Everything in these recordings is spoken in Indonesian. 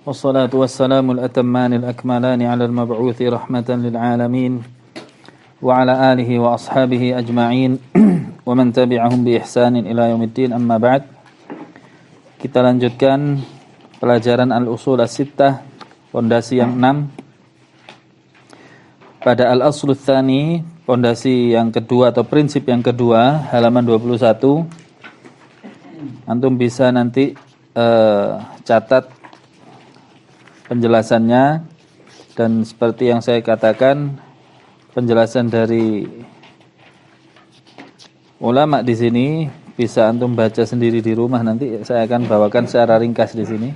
والصلاة والسلام الأتمان الأكملان على المبعوث رحمة للعالمين وعلى آله وأصحابه أجمعين ومن تبعهم بإحسان إلى يوم الدين أما بعد. Kita lanjutkan pelajaran Al-Usul As-Sittah, pondasi yang 6. Pada Al-Aslu Tsani, pondasi yang kedua atau prinsip yang kedua, halaman 21. Antum bisa nanti catat penjelasannya, dan seperti yang saya katakan, penjelasan dari ulama di sini bisa antum baca sendiri di rumah. Nanti saya akan bawakan secara ringkas di sini.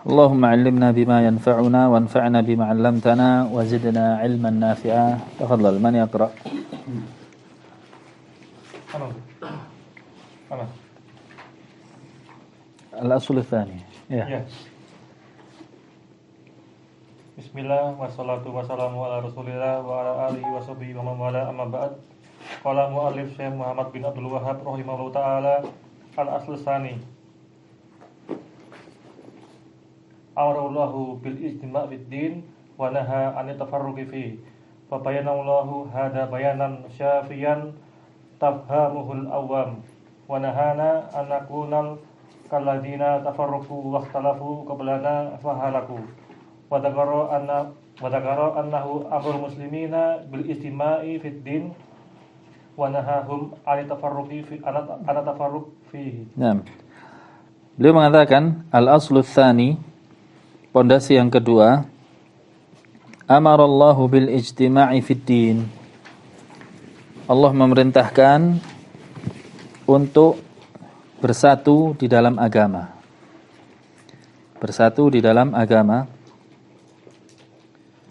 Allahumma 'allimna bima yanfa'una wanfa'na bima 'allamtana wa zidna 'ilman nafi'a. Tafadhal, man yaqra? Al-asl tsani. Ya. Bismillah wassalatu wassalamu ala Rasulillah wa ala alihi wa sahbihi wa man wala, amma ba'd. Qala muallif Syekh Muhammad bin Abdul Wahhab rahimahullahu taala, al-asl tsani Amrullahu bil ijtima' fid din wa naha 'anil tafarruqi fihi. Fa bayanallahu hada bayanan syafiyan tafhamuhul awam wa nahana an nakunal kalladina tafarruqu wa ikhtalafu qablana fahalaku. Wa dzakara annahu amrul muslimina bil ijtima'i fid din wa nahahum 'anil tafarruqi fi ana tafarruq fihi. Naam. Beliau mengatakan al-aslu tsani, pondasi yang kedua, amarallahu bil ijtima'i fid din. Allah memerintahkan untuk bersatu di dalam agama. Bersatu di dalam agama.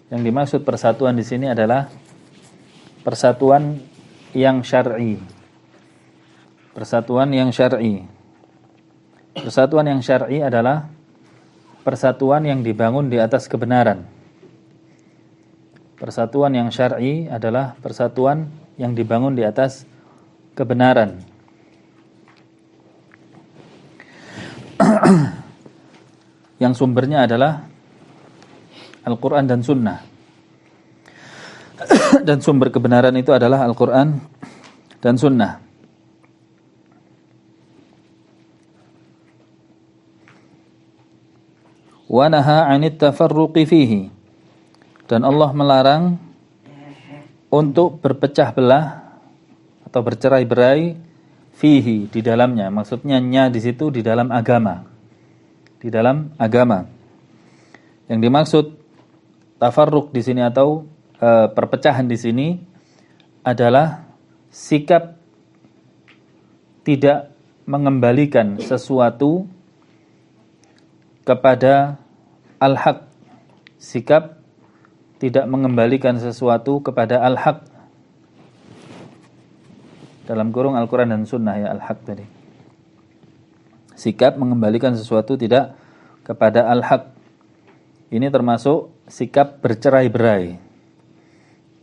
Yang dimaksud persatuan di sini adalah persatuan yang syar'i. Persatuan yang syar'i. Persatuan yang syar'i adalah persatuan yang dibangun di atas kebenaran. Persatuan yang syar'i adalah persatuan yang dibangun di atas kebenaran. Yang sumbernya adalah Al-Quran dan Sunnah. Dan sumber kebenaran itu adalah Al-Quran dan Sunnah. Wa naha 'anit tafarruqi fihi. Dan Allah melarang untuk berpecah belah atau bercerai-berai fihi, di dalamnya. Maksudnya di situ di dalam agama. Di dalam agama. Yang dimaksud tafarruq di sini atau perpecahan di sini adalah sikap tidak mengembalikan sesuatu kepada al-haq. Sikap tidak mengembalikan sesuatu kepada al-haq. Dalam kurung Al-Quran dan Sunnah, ya, al-haq tadi. Sikap mengembalikan sesuatu tidak kepada al-haq. Ini termasuk sikap bercerai-berai.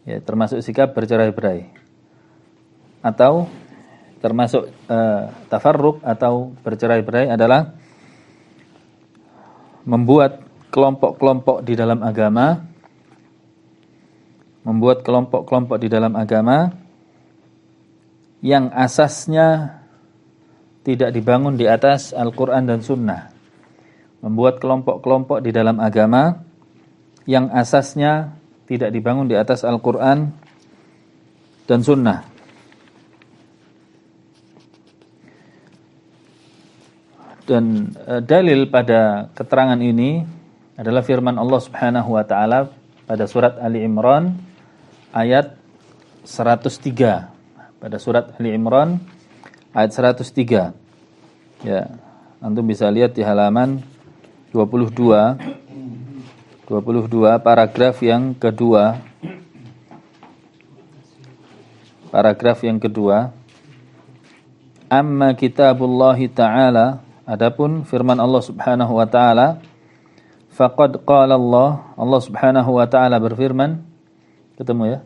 Ya, termasuk sikap bercerai-berai. Atau termasuk tafarruq atau bercerai-berai adalah membuat kelompok-kelompok di dalam agama, membuat kelompok-kelompok di dalam agama yang asasnya tidak dibangun di atas Al-Quran dan Sunnah. Membuat kelompok-kelompok di dalam agama yang asasnya tidak dibangun di atas Al-Quran dan Sunnah. Dan dalil pada keterangan ini adalah firman Allah Subhanahu wa taala pada surat Ali Imran ayat 103. Pada surat Ali Imran ayat 103. Ya, antum bisa lihat di halaman 22 paragraf yang kedua. Paragraf yang kedua. Amma kitabullahi ta'ala, adapun firman Allah Subhanahu wa taala, faqad qala Allah Subhanahu wa taala berfirman, ketemu ya?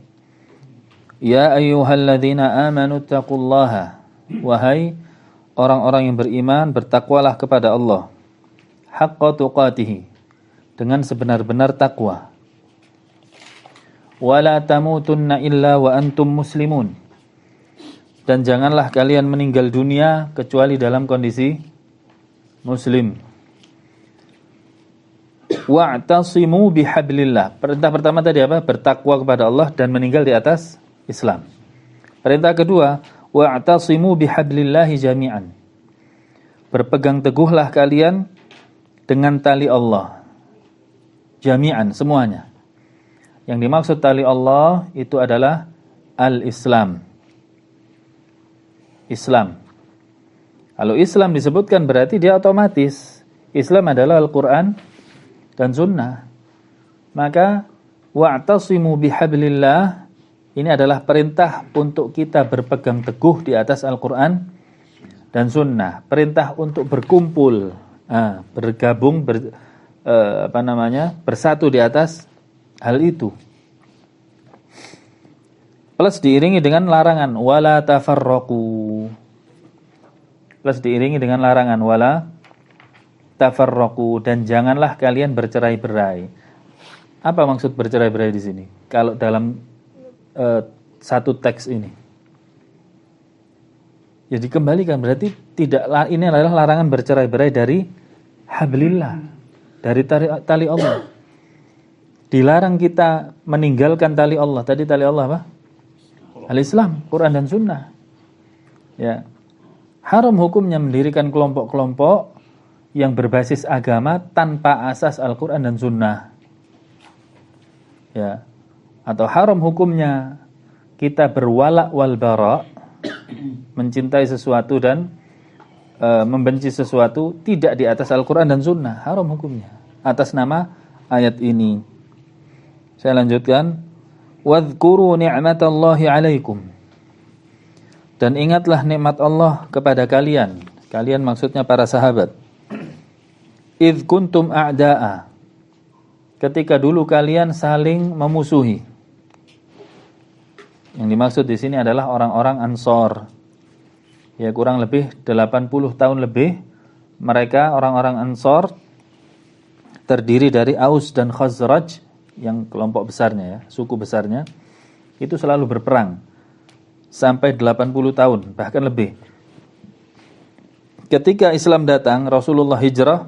Ya ayyuhalladzina amanu taqullaha, wahai orang-orang yang beriman, bertakwalah kepada Allah haqqa tuqatih, dengan sebenar-benar takwa. Wala tamutunna illa wa antum muslimun, dan janganlah kalian meninggal dunia kecuali dalam kondisi muslim. Wa'tasimu bihablillah. Perintah pertama tadi apa? Bertakwa kepada Allah dan meninggal di atas Islam. Perintah kedua, wa'tasimu bihablillahi jami'an. Berpegang teguhlah kalian dengan tali Allah. Jami'an, semuanya. Yang dimaksud tali Allah itu adalah al-Islam. Islam. Kalau Islam disebutkan berarti dia otomatis Islam adalah Al-Quran dan Sunnah. Maka wa'tasimu bihablillah ini adalah perintah untuk kita berpegang teguh di atas Al-Quran dan Sunnah. Perintah untuk berkumpul, bergabung, bersatu di atas hal itu. Plus diiringi dengan larangan wala tafarraqu. Plus diiringi dengan larangan wala tafarraqu, dan janganlah kalian bercerai-berai. Apa maksud bercerai-berai di sini? Kalau dalam satu teks ini. Ya dikembalikan, berarti ini adalah larangan bercerai-berai dari hablillah, dari tali Allah. Dilarang kita meninggalkan tali Allah. Tadi tali Allah apa? Al-Islam, Quran dan Sunnah. Ya. Haram hukumnya mendirikan kelompok-kelompok yang berbasis agama tanpa asas Al-Quran dan Sunnah. Ya. Atau haram hukumnya kita berwala wal bara, mencintai sesuatu dan membenci sesuatu tidak di atas Al-Quran dan Sunnah. Haram hukumnya atas nama ayat ini. Saya lanjutkan. Wadhkuru ni'matallahi alaikum, dan ingatlah nikmat Allah kepada kalian. Kalian maksudnya para sahabat. Idh kuntum a'da'a, ketika dulu kalian saling memusuhi. Yang dimaksud di sini adalah orang-orang Ansor. Ya, kurang lebih 80 tahun lebih mereka orang-orang Ansor terdiri dari Aus dan Khazraj, yang kelompok besarnya ya, suku besarnya, itu selalu berperang sampai 80 tahun, bahkan lebih. Ketika Islam datang, Rasulullah hijrah,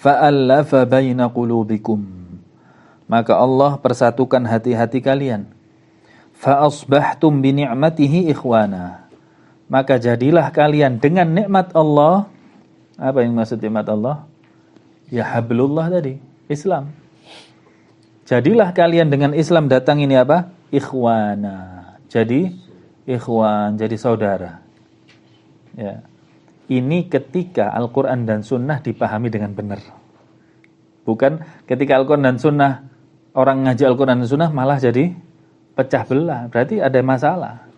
fa'allafa baina qulubikum, maka Allah persatukan hati-hati kalian. Fa'asbahtum bi ni'matihi ikhwana, maka jadilah kalian dengan nikmat Allah. Apa yang maksud nikmat Allah? Ya hablullah tadi, Islam. Jadilah kalian dengan Islam datang ini apa? Ikhwana. Jadi ikhwan, jadi saudara. Ya. Ini ketika Al-Quran dan Sunnah dipahami dengan benar. Bukan ketika Al-Quran dan Sunnah, orang ngaji Al-Quran dan Sunnah malah jadi pecah belah. Berarti ada masalah.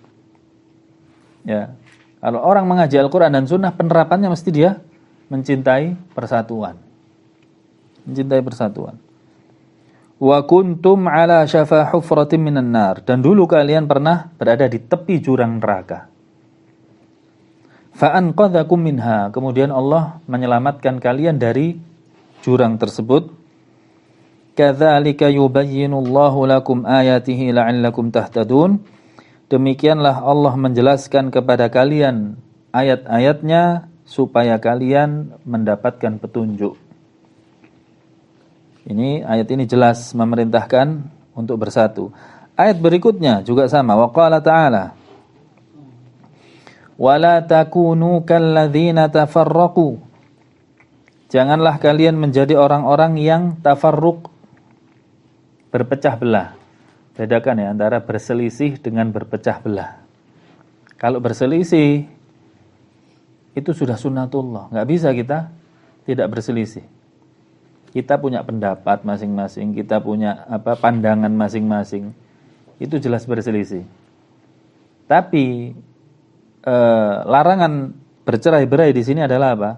Ya. Kalau orang mengaji Al-Quran dan Sunnah, penerapannya mesti dia mencintai persatuan. Mencintai persatuan. Wa kuntum ala syafa hufratin minan nar, dan dulu kalian pernah berada di tepi jurang neraka. Fa anqadhakum minha, kemudian Allah menyelamatkan kalian dari jurang tersebut. Kadzalika yubayyinullahu lakum ayatihi la'allakum tahtadun, demikianlah Allah menjelaskan kepada kalian ayat-ayatnya supaya kalian mendapatkan petunjuk. Ini ayat ini jelas memerintahkan untuk bersatu. Ayat berikutnya juga sama. Wa qala ta'ala, wa la takunu kalladzina tafarraqu, janganlah kalian menjadi orang-orang yang tafarruq, berpecah belah. Bedakan ya antara berselisih dengan berpecah belah. Kalau berselisih itu sudah sunnatullah, enggak bisa kita tidak berselisih. Kita punya pendapat masing-masing, kita punya pandangan masing-masing. Itu jelas berselisih. Tapi larangan bercerai-berai di sini adalah apa?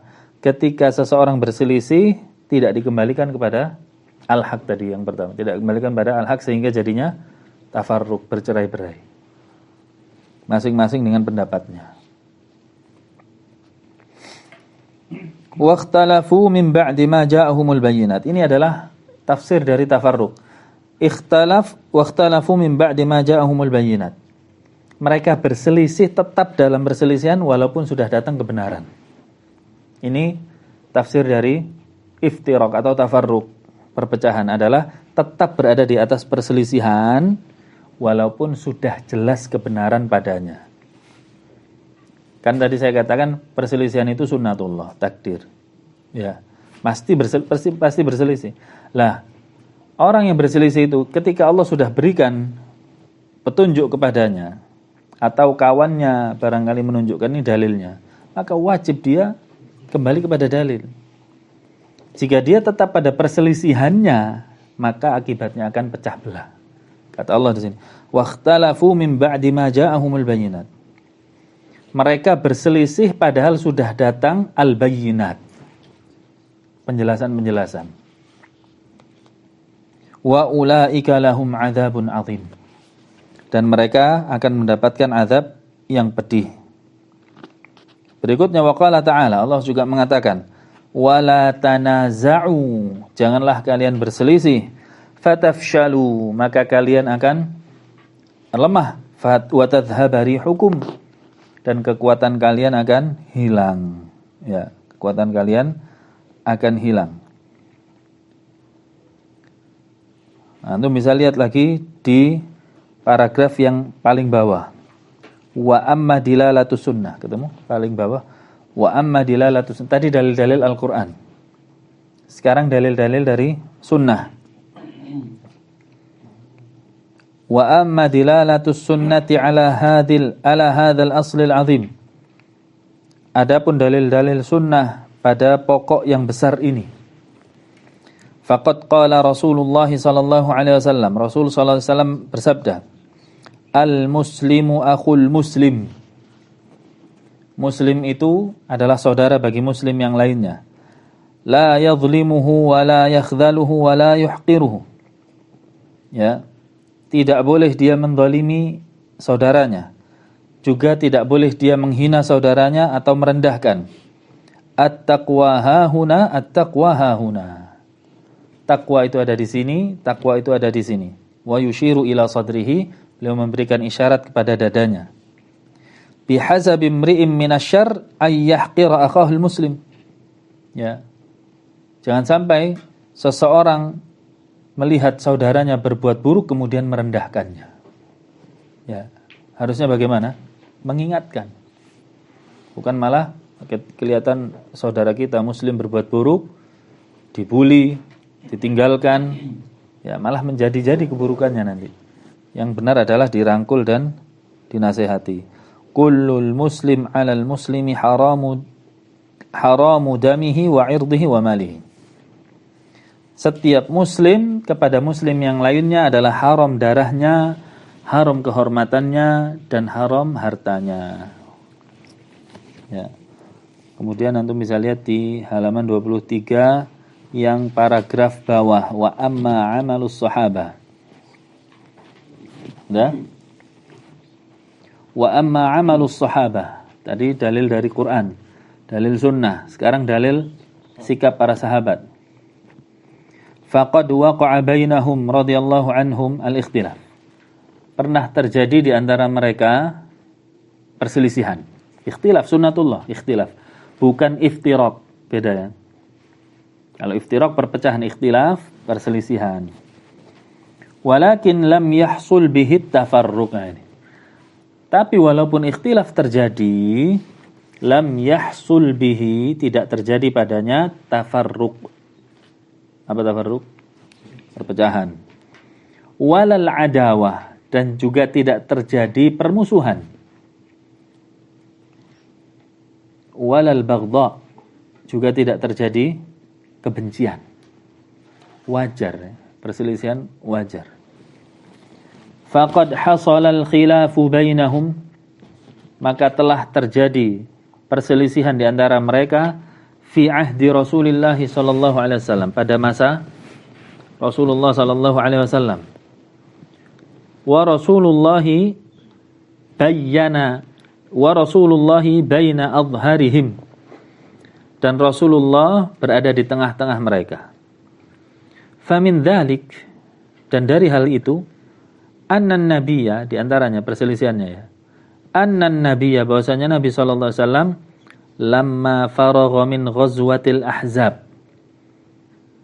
Ketika seseorang berselisih tidak dikembalikan kepada al-haq tadi yang pertama, tidak dikembalikan pada al-haq sehingga jadinya tafarruq, bercerai-berai. Masing-masing dengan pendapatnya. Wakhtalafu min ba'di ma ja'ahumul bayyinat. Ini adalah tafsir dari tafarruq. Wakhtalafu min ba'di ma ja'ahumul bayyinat. Mereka berselisih, tetap dalam perselisihan walaupun sudah datang kebenaran. Ini tafsir dari iftiraq atau tafarruq. Perpecahan adalah tetap berada di atas perselisihan walaupun sudah jelas kebenaran padanya. Kan tadi saya katakan perselisihan itu sunnatullah, takdir. Ya, pasti berselisih. Lah, orang yang berselisih itu ketika Allah sudah berikan petunjuk kepadanya atau kawannya barangkali menunjukkan ini dalilnya, maka wajib dia kembali kepada dalil. Jika dia tetap pada perselisihannya, maka akibatnya akan pecah belah. Kata Allah di sini, "Wakhtalafu min ba'di ma ja'ahumul bayyinat." Mereka berselisih padahal sudah datang al-bayyinat. Penjelasan-penjelasan. Wa ulaika lahum 'adzabun 'adzim. Dan mereka akan mendapatkan azab yang pedih. Berikutnya waqala ta'ala, Allah juga mengatakan, wala tanaza'u, janganlah kalian berselisih, fatafshalu, maka kalian akan lemah, wa tadhhaba rihukum, dan kekuatan kalian akan hilang. Ya, kekuatan kalian akan hilang. Nah, antum bisa lihat lagi di paragraf yang paling bawah. Wa amma dilalatus sunnah, ketemu paling bawah. Wa amma dilalatus sunnah. Tadi dalil-dalil Al-Qur'an. Sekarang dalil-dalil dari sunnah. Wa amma dilalatus sunnati ala hadzal aslil azim. Adapun dalil-dalil sunnah pada pokok yang besar ini. Faqad qala Rasulullah sallallahu alaihi wasallam. Rasul sallallahu alaihi wasallam bersabda, "Al-muslimu akhul muslim." Muslim itu adalah saudara bagi muslim yang lainnya. La yadhlimuhu wa la yakhdhaluhu wa la yuhqiruhu. Ya. Tidak boleh dia mendolimi saudaranya. Juga tidak boleh dia menghina saudaranya atau merendahkan. At-taqwa hahuna, at-taqwa hahuna. Takwa itu ada di sini, takwa itu ada di sini. Wa yushiru ila sadrihi, beliau memberikan isyarat kepada dadanya. Bihasabi imri'in minasyarr ay yahqira akhahul muslim. Ya. Jangan sampai seseorang melihat saudaranya berbuat buruk kemudian merendahkannya. Ya, harusnya bagaimana? Mengingatkan. Bukan malah kelihatan saudara kita muslim berbuat buruk, dibuli, ditinggalkan, ya malah menjadi-jadi keburukannya nanti. Yang benar adalah dirangkul dan dinasehati. Kullul muslim 'alal muslimi haramu damihi wa 'irdihi wa malihi. Setiap muslim kepada muslim yang lainnya adalah haram darahnya, haram kehormatannya, dan haram hartanya. Ya. Kemudian antum bisa lihat di halaman 23 yang paragraf bawah, wa amma amalus sahabah. Udah? Wa amma amalus sahabah. Tadi dalil dari Quran, dalil sunnah. Sekarang dalil sikap para sahabat. Faqad waqa'a bainahum radhiyallahu anhum al-ikhtilaf. Pernah terjadi di antara mereka perselisihan. Ikhtilaf sunnatullah, ikhtilaf. Bukan iftiraq, beda ya. Kalau iftiraq perpecahan, ikhtilaf perselisihan. Walakin lam yahsul bihi tafarruq. Tapi walaupun ikhtilaf terjadi, lam yahsul bihi, tidak terjadi padanya tafarruq. Apa tafarruq? Perpecahan. Walal adawah, dan juga tidak terjadi permusuhan. Walal baghdha, juga tidak terjadi kebencian. Wajar, ya. Perselisihan wajar. Faqad hasalal khilafu bainahum, maka telah terjadi perselisihan di antara mereka fi ahdi Rasulillah sallallahu alaihi wasallam, pada masa Rasulullah sallallahu alaihi wasallam. Wa Rasulullah baina adharihim, dan Rasulullah berada di tengah-tengah mereka. Famin dzalik, dan dari hal itu, annan nabiyya, di antaranya perselisihannya ya, annan nabiyya, bahwasanya Nabi sallallahu alaihi wasallam lamma faragha min ghazwatil ahzab,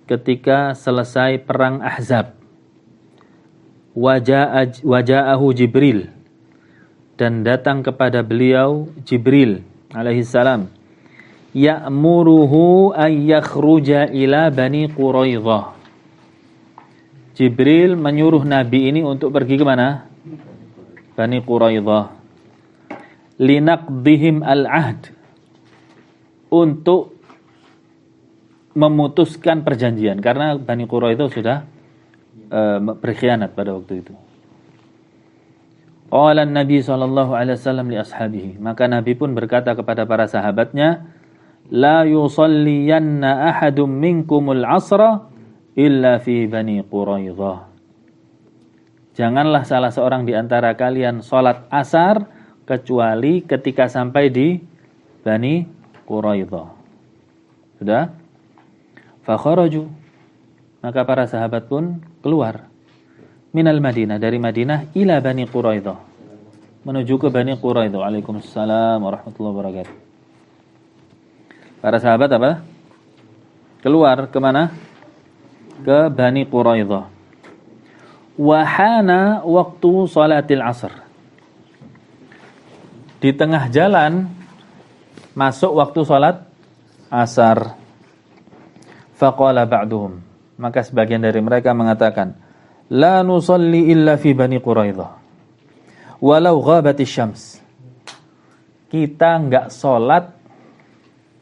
ketika selesai perang Ahzab, waja'ahu Jibril, dan datang kepada beliau Jibril alaihi salam, ya'muruhu ay yakhruja ila Bani Quraidah. Jibril menyuruh Nabi ini untuk pergi ke mana? Bani Quraidah. Linaqdihim al-ahd, untuk memutuskan perjanjian, karena Bani Quraidah sudah berkhianat pada waktu itu. Qala Nabi sallallahu alaihi wasallam li ashabihi, maka Nabi pun berkata kepada para sahabatnya, la yusalliyanna ahadum minkumul asra illa fi Bani Quraidah. Janganlah salah seorang di antara kalian salat asar kecuali ketika sampai di Bani Quraidah. Sudah? Fakharaju, maka para sahabat pun keluar minal Madinah, dari Madinah, ila Bani Quraidah, menuju ke Bani Quraidah. Waalaikumsalam warahmatullahi wabarakatuh. Para sahabat apa? Keluar ke mana? Ke Bani Quraidah. Wahana waktu salatil asr, di tengah jalan masuk waktu salat asar. Faqala ba'duhum, maka sebagian dari mereka mengatakan, la nusalli illa fi Bani Quraidah walau ghabatis syams. Kita enggak salat,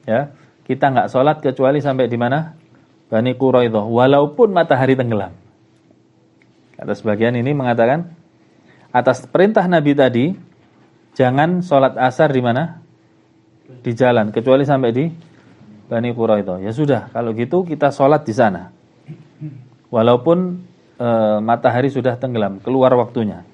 ya, kita enggak salat kecuali sampai di mana? Bani Quraidah, walaupun matahari tenggelam. Kata sebagian ini mengatakan, atas perintah Nabi tadi, jangan salat asar di mana? Di jalan, kecuali sampai di Bani Quraidah. Ya sudah, kalau gitu kita sholat di sana, walaupun matahari sudah tenggelam, keluar waktunya.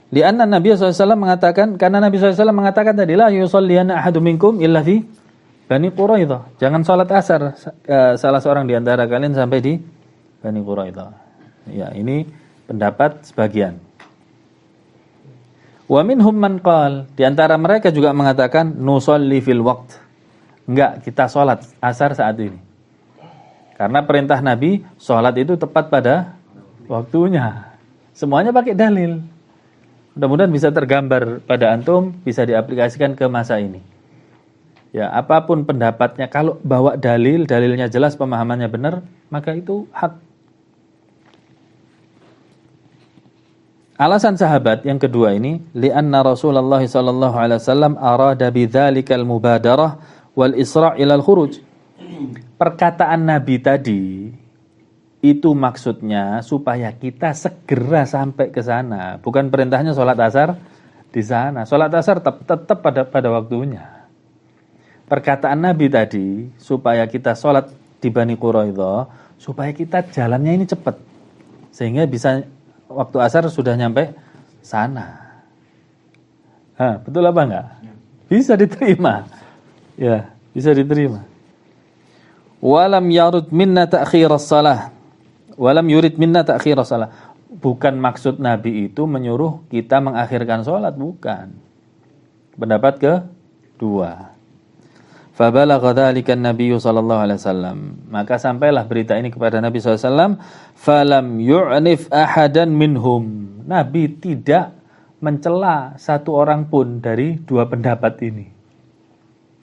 Lianna Nabi SAW mengatakan, karena Nabi SAW mengatakan tadi, la yusalliyanna ahadum minkum illa fi Bani Quraidah. Jangan sholat asar salah seorang di antara kalian sampai di Bani Quraidah. Ya, ini pendapat sebagian. Wa minhum man qal, di antara mereka juga mengatakan nusalli fil waqt. Enggak, kita sholat asar saat ini. Karena perintah Nabi, sholat itu tepat pada waktunya. Semuanya pakai dalil. Mudah-mudahan bisa tergambar pada antum, bisa diaplikasikan ke masa ini. Ya, apapun pendapatnya, kalau bawa dalil, dalilnya jelas, pemahamannya benar, maka itu hak. Alasan sahabat yang kedua ini, li'anna Rasulullah sallallahu alaihi wasallam arada bidzalikal mubadarah wal isra' ilal khuruj. Perkataan Nabi tadi itu maksudnya supaya kita segera sampai ke sana, bukan perintahnya sholat asar di sana. Sholat asar tetap pada waktunya. Perkataan Nabi tadi supaya kita sholat di Bani Quraidah, supaya kita jalannya ini cepat, sehingga bisa waktu asar sudah nyampe sana. Betul apa enggak? Bisa diterima. Ya, bisa diterima. Walam yurid minna ta'khiras salah. Walam yurid minna ta'khiras salah. Bukan maksud Nabi itu menyuruh kita mengakhirkan sholat, bukan. Pendapat kedua. Fabalagha dzalika an-nabiy sallallahu alaihi wasallam. Maka sampailah berita ini kepada Nabi sallallahu alaihi wasallam, falam yu'nif ahadan minhum. Nabi tidak mencela satu orang pun dari dua pendapat ini.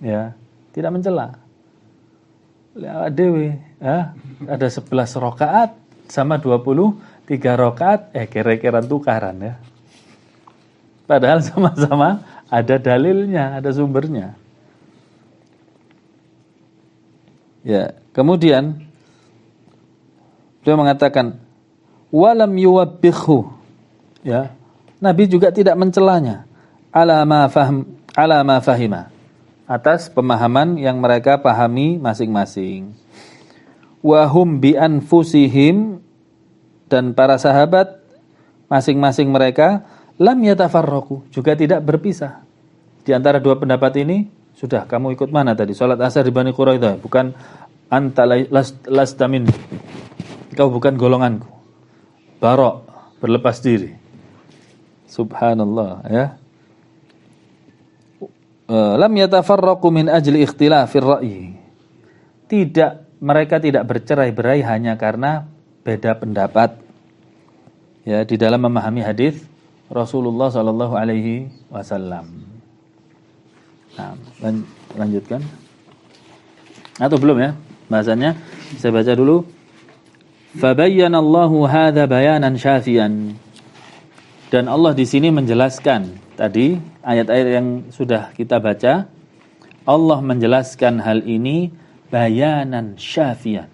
Ya, tidak mencela. Dewe, ada 11 rakaat sama 23 rakaat, kira-kira tukaran ya. Padahal sama-sama ada dalilnya, ada sumbernya. Ya, kemudian beliau mengatakan walam yuwabbikhu. Ya, Nabi juga tidak mencelanya ala ma fahima, atas pemahaman yang mereka pahami masing-masing. Wahum bi anfusihim, dan para sahabat masing-masing mereka lam yatafarraqu, juga tidak berpisah. Di antara dua pendapat ini Sudah, kamu ikut mana tadi? Salat asar di Bani Quraidah, bukan anta lasta minni. Kau bukan golonganku. Barok, berlepas diri. Subhanallah, ya. Lam yatafarraqu min ajli ikhtilafir ra'yi. Mereka tidak bercerai-berai hanya karena beda pendapat. Ya, di dalam memahami hadis Rasulullah sallallahu alaihi wasallam. Nah, lanjutkan. Atau belum ya? Bahasanya saya baca dulu. Fabayyana Allahu hadza bayanan syafian. Dan Allah di sini menjelaskan tadi ayat-ayat yang sudah kita baca, Allah menjelaskan hal ini bayanan syafian.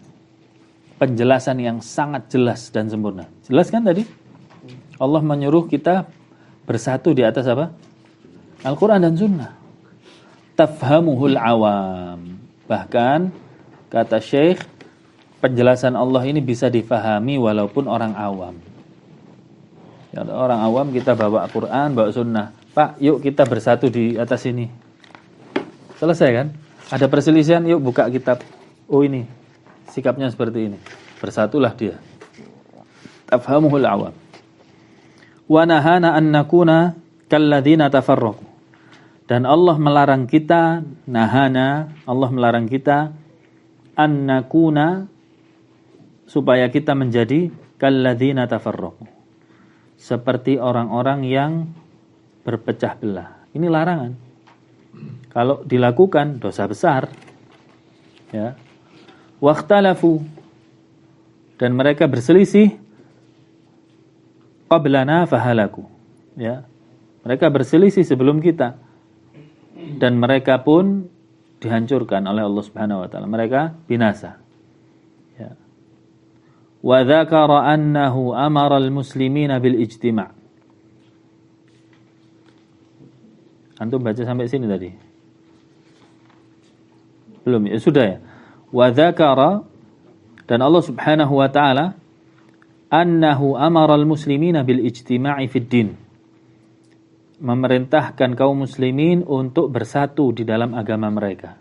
Penjelasan yang sangat jelas dan sempurna. Jelas kan tadi? Allah menyuruh kita bersatu di atas apa? Al-Quran dan Sunnah. Tafhamuhul awam. Bahkan kata Syekh, penjelasan Allah ini bisa difahami walaupun orang awam. Ya, orang awam kita bawa Al-Quran, bawa Sunnah. Pak, yuk kita bersatu di atas ini. Selesai kan? Ada perselisihan, yuk buka kitab. Oh ini, sikapnya seperti ini. Bersatulah dia. Tafhamuhul awam. Wa nahana an nakuna kalladzina tafarraqu. Dan Allah melarang kita, Allah melarang kita an nakuna supaya kita menjadi kalladzina tafarraqu. Seperti orang-orang yang berpecah belah. Ini larangan. Kalau dilakukan dosa besar. Ya. Waqtalafu, dan mereka berselisih qablana fahalaku. Ya. Mereka berselisih sebelum kita dan mereka pun dihancurkan oleh Allah Subhanahu wa taala. Mereka binasa. Ya. Wa dzakara annahu amara al-muslimina bil ijtima'. Antum baca sampai sini tadi? Belum ya? Sudah ya. Wa dzakara, dan Allah Subhanahu wa taala annahu amara al-muslimina bil ijtima'i fid din. Memerintahkan kaum muslimin untuk bersatu di dalam agama mereka.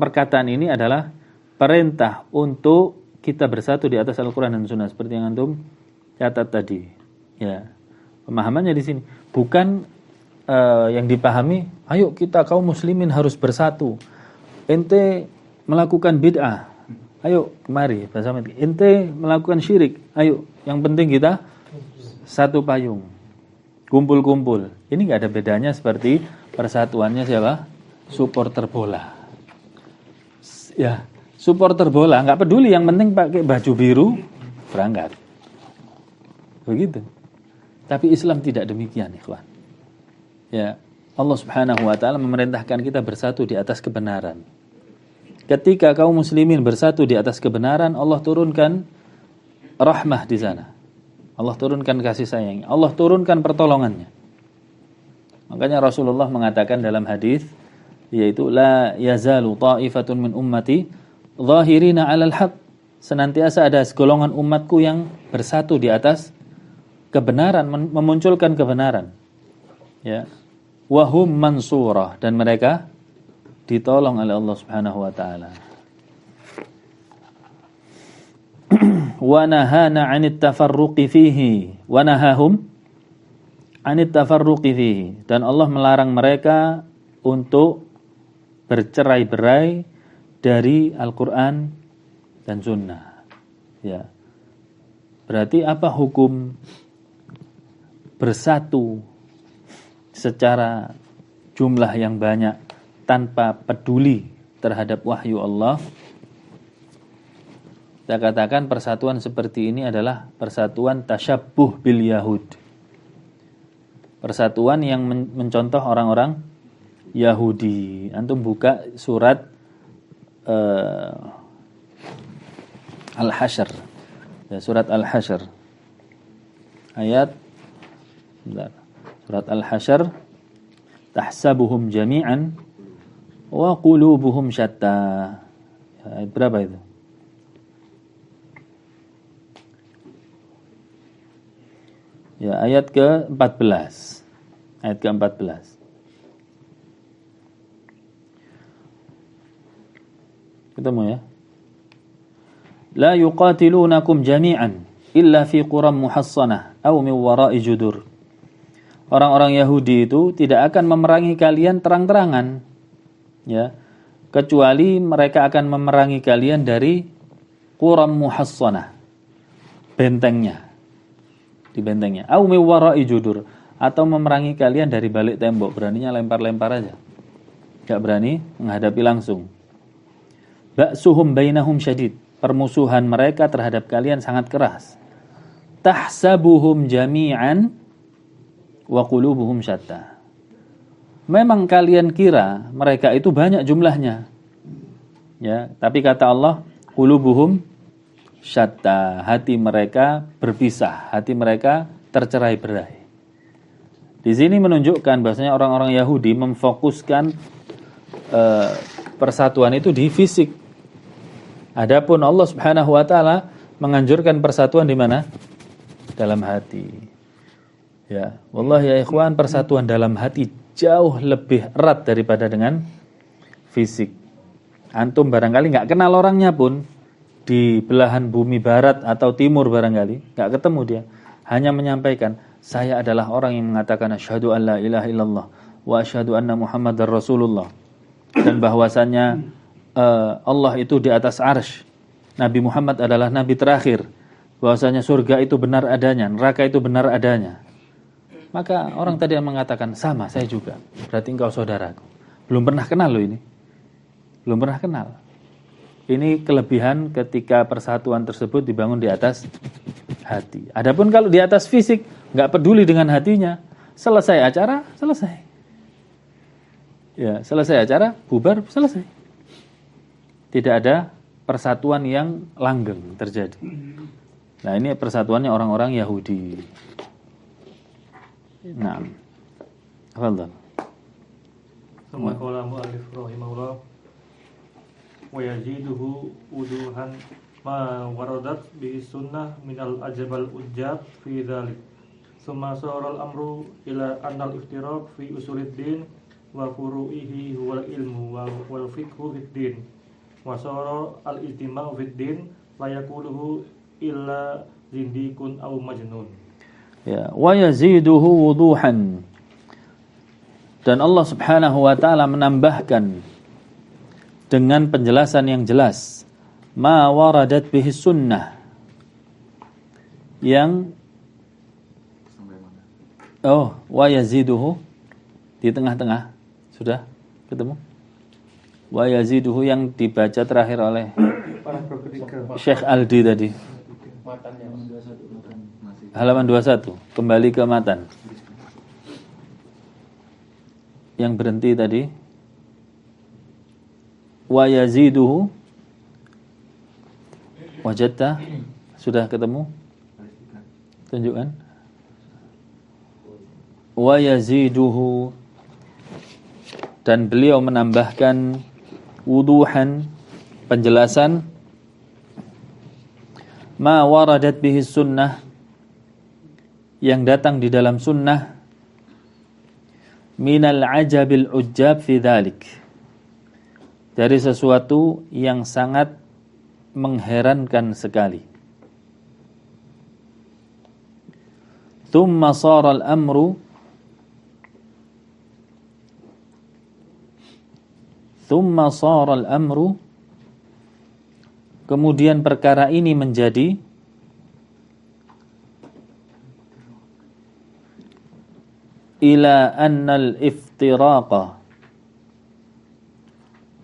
Perkataan ini adalah perintah untuk kita bersatu di atas Al-Quran dan Sunnah seperti yang antum catat tadi. Ya, pemahamannya di sini bukan yang dipahami. Ayo kita kaum muslimin harus bersatu. Ente melakukan bid'ah, ayo kemari bersama. Ente melakukan syirik, ayo. Yang penting kita satu payung, kumpul-kumpul. Ini nggak ada bedanya seperti persatuannya siapa? Supporter bola. Ya, supporter bola nggak peduli, yang penting pakai baju biru berangkat. Begitu. Tapi Islam tidak demikian, ikhwan. Ya, Allah Subhanahu wa taala memerintahkan kita bersatu di atas kebenaran. Ketika kaum muslimin bersatu di atas kebenaran, Allah turunkan rahmah di sana. Allah turunkan kasih sayang. Allah turunkan pertolongannya. Makanya Rasulullah mengatakan dalam hadis, yaitu la yazalu ta'ifatun min ummati zahirina 'alal haq. Senantiasa ada segolongan umatku yang bersatu di atas kebenaran, memunculkan kebenaran. Ya. Wa hum mansurah, dan mereka ditolong oleh Allah Subhanahu wa taala. Wa nahana 'anit tafarruqi fihi wa nahahum 'anit tafarruqi fihi, dan Allah melarang mereka untuk bercerai-berai dari Al-Qur'an dan Sunnah. Ya. Berarti apa hukum bersatu secara jumlah yang banyak tanpa peduli terhadap wahyu Allah? Kita katakan persatuan seperti ini adalah persatuan tasyabbuh bil Yahud. Persatuan yang mencontoh orang-orang Yahudi. Antum buka surat Al-Hasyr. Ya, surat Al-Hasyr. Ayat Surat Al-Hasyr, tahsabuhum jami'an wa qulubuhum syatta. Ayat berapa itu? Ya, ayat ke-14. Ayat ke-14. Ketemu ya? La yuqatilunakum jami'an illa fi quram muhassanah aw min wara'i judur. Orang-orang Yahudi itu tidak akan memerangi kalian terang-terangan, ya, kecuali mereka akan memerangi kalian dari quram muhassanah, bentengnya, di bentengnya, aw min wara'i judur, atau memerangi kalian dari balik tembok, beraninya lempar-lempar aja, gak berani menghadapi langsung. Ba'suhum bainahum syadid, permusuhan mereka terhadap kalian sangat keras. Tahsabuhum jami'an wa qulubuhum syatta. Memang kalian kira mereka itu banyak jumlahnya, ya, tapi kata Allah, qulubuhum syatta, hati mereka berpisah, hati mereka tercerai-berai. Di sini menunjukkan bahwasanya orang-orang Yahudi memfokuskan persatuan itu di fisik. Adapun Allah Subhanahu wa taala menganjurkan persatuan di mana? Dalam hati. Ya, wallahi ya ikhwan, persatuan dalam hati jauh lebih erat daripada dengan fisik. Antum barangkali nggak kenal orangnya pun, di belahan bumi barat atau timur barangkali nggak ketemu dia, hanya menyampaikan, saya adalah orang yang mengatakan asyhadu an la ilaha illallah wa asyhadu anna muhammadar rasulullah, dan bahwasannya Allah itu di atas arsy, Nabi Muhammad adalah nabi terakhir, bahwasanya surga itu benar adanya, neraka itu benar adanya. Maka orang tadi yang mengatakan, sama, saya juga. Berarti engkau saudaraku. Belum pernah kenal loh ini. Belum pernah kenal. Ini kelebihan ketika persatuan tersebut dibangun di atas hati. Adapun kalau di atas fisik, nggak peduli dengan hatinya. Selesai acara, selesai. Ya, selesai acara, bubar, selesai. Tidak ada persatuan yang langgeng terjadi. Nah, ini persatuannya orang-orang Yahudi. Nah, tafadhal. Tsumma qala mu'allif rahimahullah wa yaziduhu wuduhan ma waradat bihi sunnah minal ajabal ujjab fi dzalik. Tsumma sara al-amru ila anna al-iftiraq fi usuluddin wa furu'ihi huwal ilmu wal fiqhu fid din. Wa sara al-ijtima'u fid din la yaquluhu illa zindikun aw majnun. Ya, wa yaziduhu wuduhan, dan Allah Subhanahu wa taala menambahkan dengan penjelasan yang jelas, ma waradat bihi sunnah, yang wa yaziduhu di tengah-tengah sudah ketemu, wa yaziduhu yang dibaca terakhir oleh Syekh Aldi tadi, halaman 21, kembali ke matan. Yang berhenti tadi, wa yaziduhu, wajadta, sudah ketemu? Tunjukkan. Wa yaziduhu, dan beliau menambahkan wuduhan, penjelasan, ma waradat bihi sunnah, yang datang di dalam sunnah, minal ajabil ujjab fi dzalik, dari sesuatu yang sangat mengherankan sekali. Tsumma shara al-amru, kemudian perkara ini menjadi ila annal iftiraqa,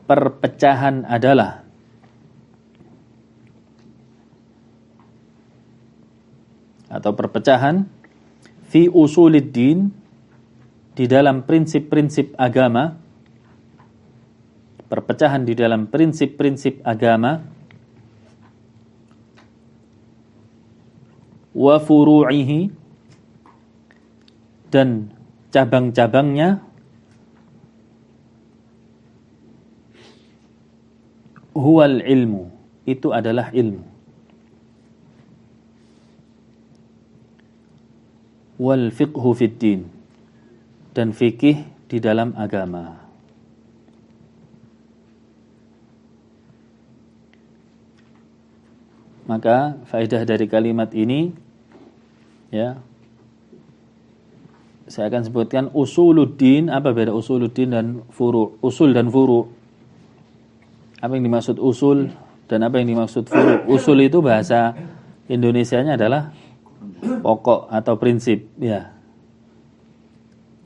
perpecahan adalah atau perpecahan fi usuluddin, di dalam prinsip-prinsip agama, perpecahan di dalam prinsip-prinsip agama, wa furu'ihi, dan cabang-cabangnya, huwal ilmu, itu adalah ilmu, wal fiqhu fid din, dan fikih di dalam agama. Maka faedah dari kalimat ini, ya, saya akan sebutkan usuluddin. Apa beda usuluddin dan furu'? Usul dan furu'. Apa yang dimaksud usul dan apa yang dimaksud furu'? Usul itu bahasa Indonesianya adalah pokok atau prinsip, ya,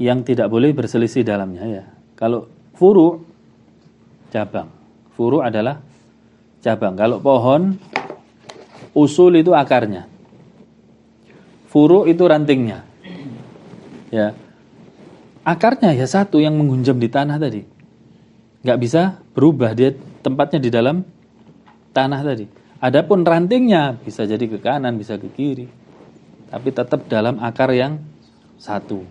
yang tidak boleh berselisih dalamnya, ya. Kalau furu', cabang. Furu' adalah cabang. Kalau pohon, usul itu akarnya, furu' itu rantingnya, ya. Akarnya ya satu yang menghunjam di tanah tadi, nggak bisa berubah, dia tempatnya di dalam tanah tadi. Adapun rantingnya bisa jadi ke kanan, bisa ke kiri, tapi tetap dalam akar yang satu.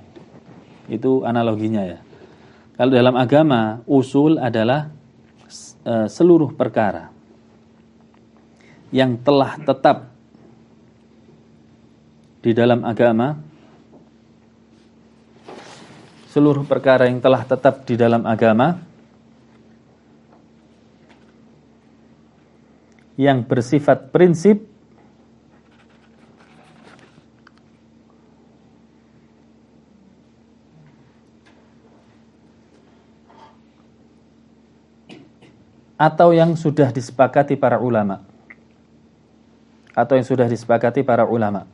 Itu analoginya, ya. Kalau dalam agama, usul adalah seluruh perkara yang telah tetap di dalam agama, seluruh perkara yang telah tetap di dalam agama yang bersifat prinsip atau yang sudah disepakati para ulama, atau yang sudah disepakati para ulama.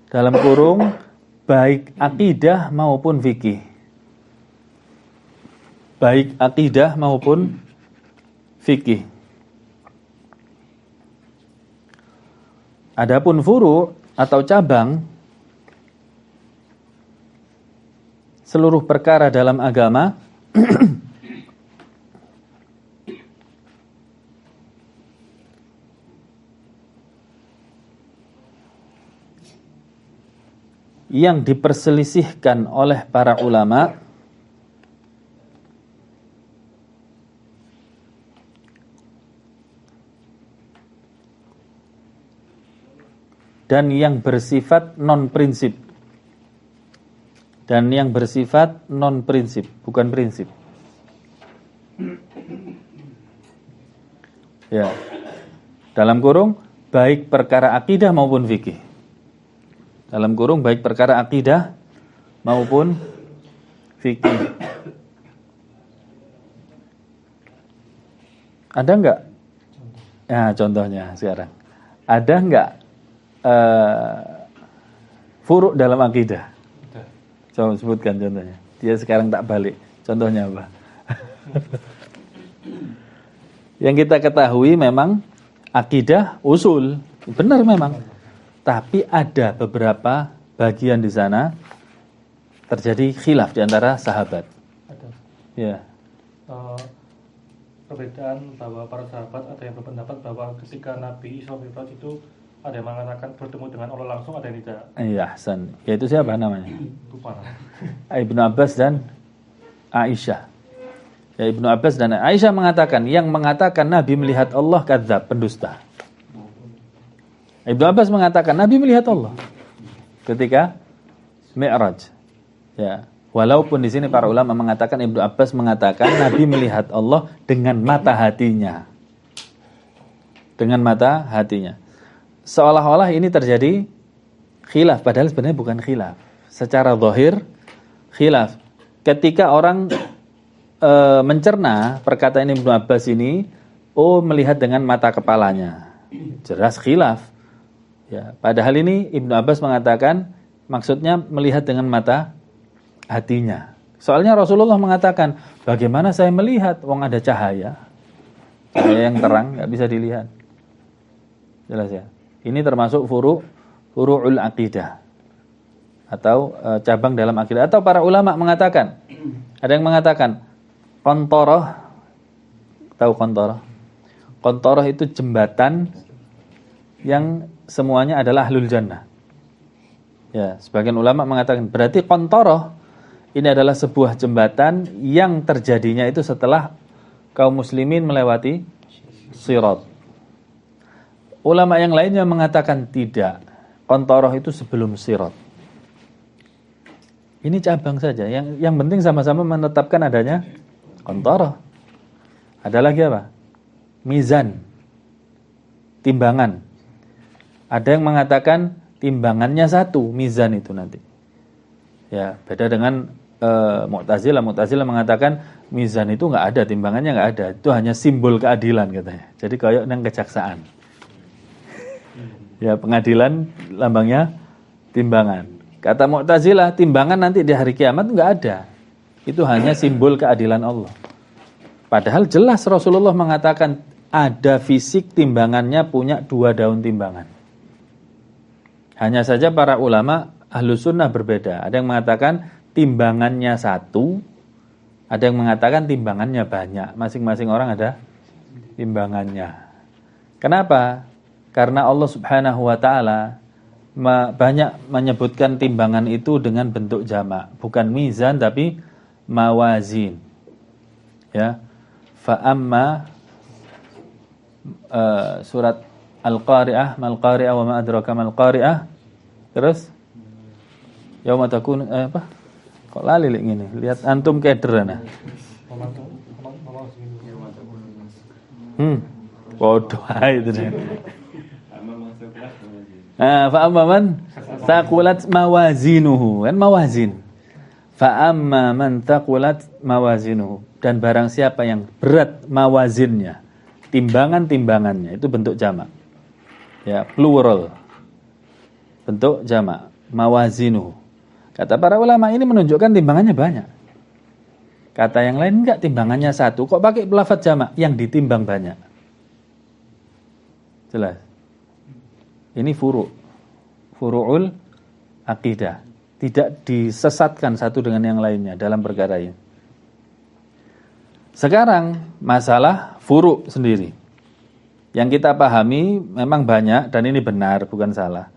Dalam kurung, baik akidah maupun fikih. Baik akidah maupun fikih. Adapun furu' atau cabang, seluruh perkara dalam agama yang diperselisihkan oleh para ulama dan yang bersifat non-prinsip. Dan yang bersifat non-prinsip, bukan prinsip. Ya. Dalam kurung, baik perkara akidah maupun fikih. Dalam kurung, baik perkara akidah maupun fikih. Ada enggak? Ya, contohnya sekarang. Ada enggak furu' dalam akidah? Coba sebutkan contohnya. Dia sekarang tak balik. Contohnya apa? Yang kita ketahui memang akidah usul. Benar memang. Tapi ada beberapa bagian di sana terjadi khilaf di antara sahabat. Ada. Ya. Perbedaan bahwa para sahabat ada yang berpendapat bahwa ketika Nabi Isra Mi'raj itu ada yang mengatakan bertemu dengan Allah langsung, ada yang tidak. Iya, Hasan. Yaitu siapa namanya? Lupa. Ibnu Abbas dan Aisyah. Ya, Ibnu Abbas dan Aisyah mengatakan, yang mengatakan Nabi melihat Allah kadzab, pendusta. Ibnu Abbas mengatakan Nabi melihat Allah ketika Mi'raj. Ya, walaupun di sini para ulama mengatakan, Ibnu Abbas mengatakan Nabi melihat Allah dengan mata hatinya. Dengan mata hatinya. Seolah-olah ini terjadi khilaf, padahal sebenarnya bukan khilaf. Secara zahir khilaf. Ketika orang mencerna perkataan Ibnu Abbas ini, melihat dengan mata kepalanya, jelas khilaf. Ya, padahal ini Ibnu Abbas mengatakan maksudnya melihat dengan mata hatinya. Soalnya Rasulullah mengatakan, bagaimana saya melihat? Wong ada cahaya yang terang, nggak bisa dilihat. Jelas ya. Ini termasuk furu'ul aqidah atau cabang dalam akidah. Atau para ulama mengatakan, ada yang mengatakan qantoroh, tahu qantoroh? Qantoroh itu jembatan yang semuanya adalah ahlul jannah. Ya, sebagian ulama mengatakan berarti qantoroh ini adalah sebuah jembatan yang terjadinya itu setelah kaum muslimin melewati sirat. Ulama yang lainnya mengatakan tidak. Qantoroh itu sebelum sirat. Ini cabang saja. Yang penting sama-sama menetapkan adanya Qantarah. Ada lagi apa? Mizan, timbangan. Ada yang mengatakan timbangannya satu, mizan itu nanti. Ya, beda dengan Mu'tazilah. Mu'tazilah mengatakan mizan itu nggak ada, timbangannya nggak ada. Itu hanya simbol keadilan katanya. Jadi kayak nang kejaksaan. Ya, pengadilan lambangnya timbangan. Kata Mu'tazilah, timbangan nanti di hari kiamat nggak ada. Itu hanya simbol keadilan Allah. Padahal jelas Rasulullah mengatakan ada fisik timbangannya punya 2 daun timbangan. Hanya saja para ulama Ahlus Sunnah berbeda. Ada yang mengatakan timbangannya 1, ada yang mengatakan timbangannya banyak. Masing-masing orang ada timbangannya. Kenapa? Karena Allah Subhanahu wa taala banyak menyebutkan timbangan itu dengan bentuk jamak, bukan mizan tapi mawazin. Ya. Fa amma surat Al-Qari'ah, mal qari'ah wa ma adraka mal qari'ah. Terus yauma takun apa? Kok lali gini? Lihat antum kederana. Bodoh itu deh. Fa amma man taqulat mawazinuhu, kan mawazin. Fa amma man taqulat mawazinuhu, dan barang siapa yang berat mawazinnya, timbangan-timbangannya, itu bentuk jamak. Ya, plural. Bentuk jamak, mawazinuhu. Kata para ulama ini menunjukkan timbangannya banyak. Kata yang lain enggak, timbangannya 1. Kok pakai lafaz jamak? Yang ditimbang banyak. Jelas. Ini furu'ul akidah. Tidak disesatkan satu dengan yang lainnya dalam perkara ini. Sekarang masalah furu' sendiri. Yang kita pahami memang banyak dan ini benar, bukan salah.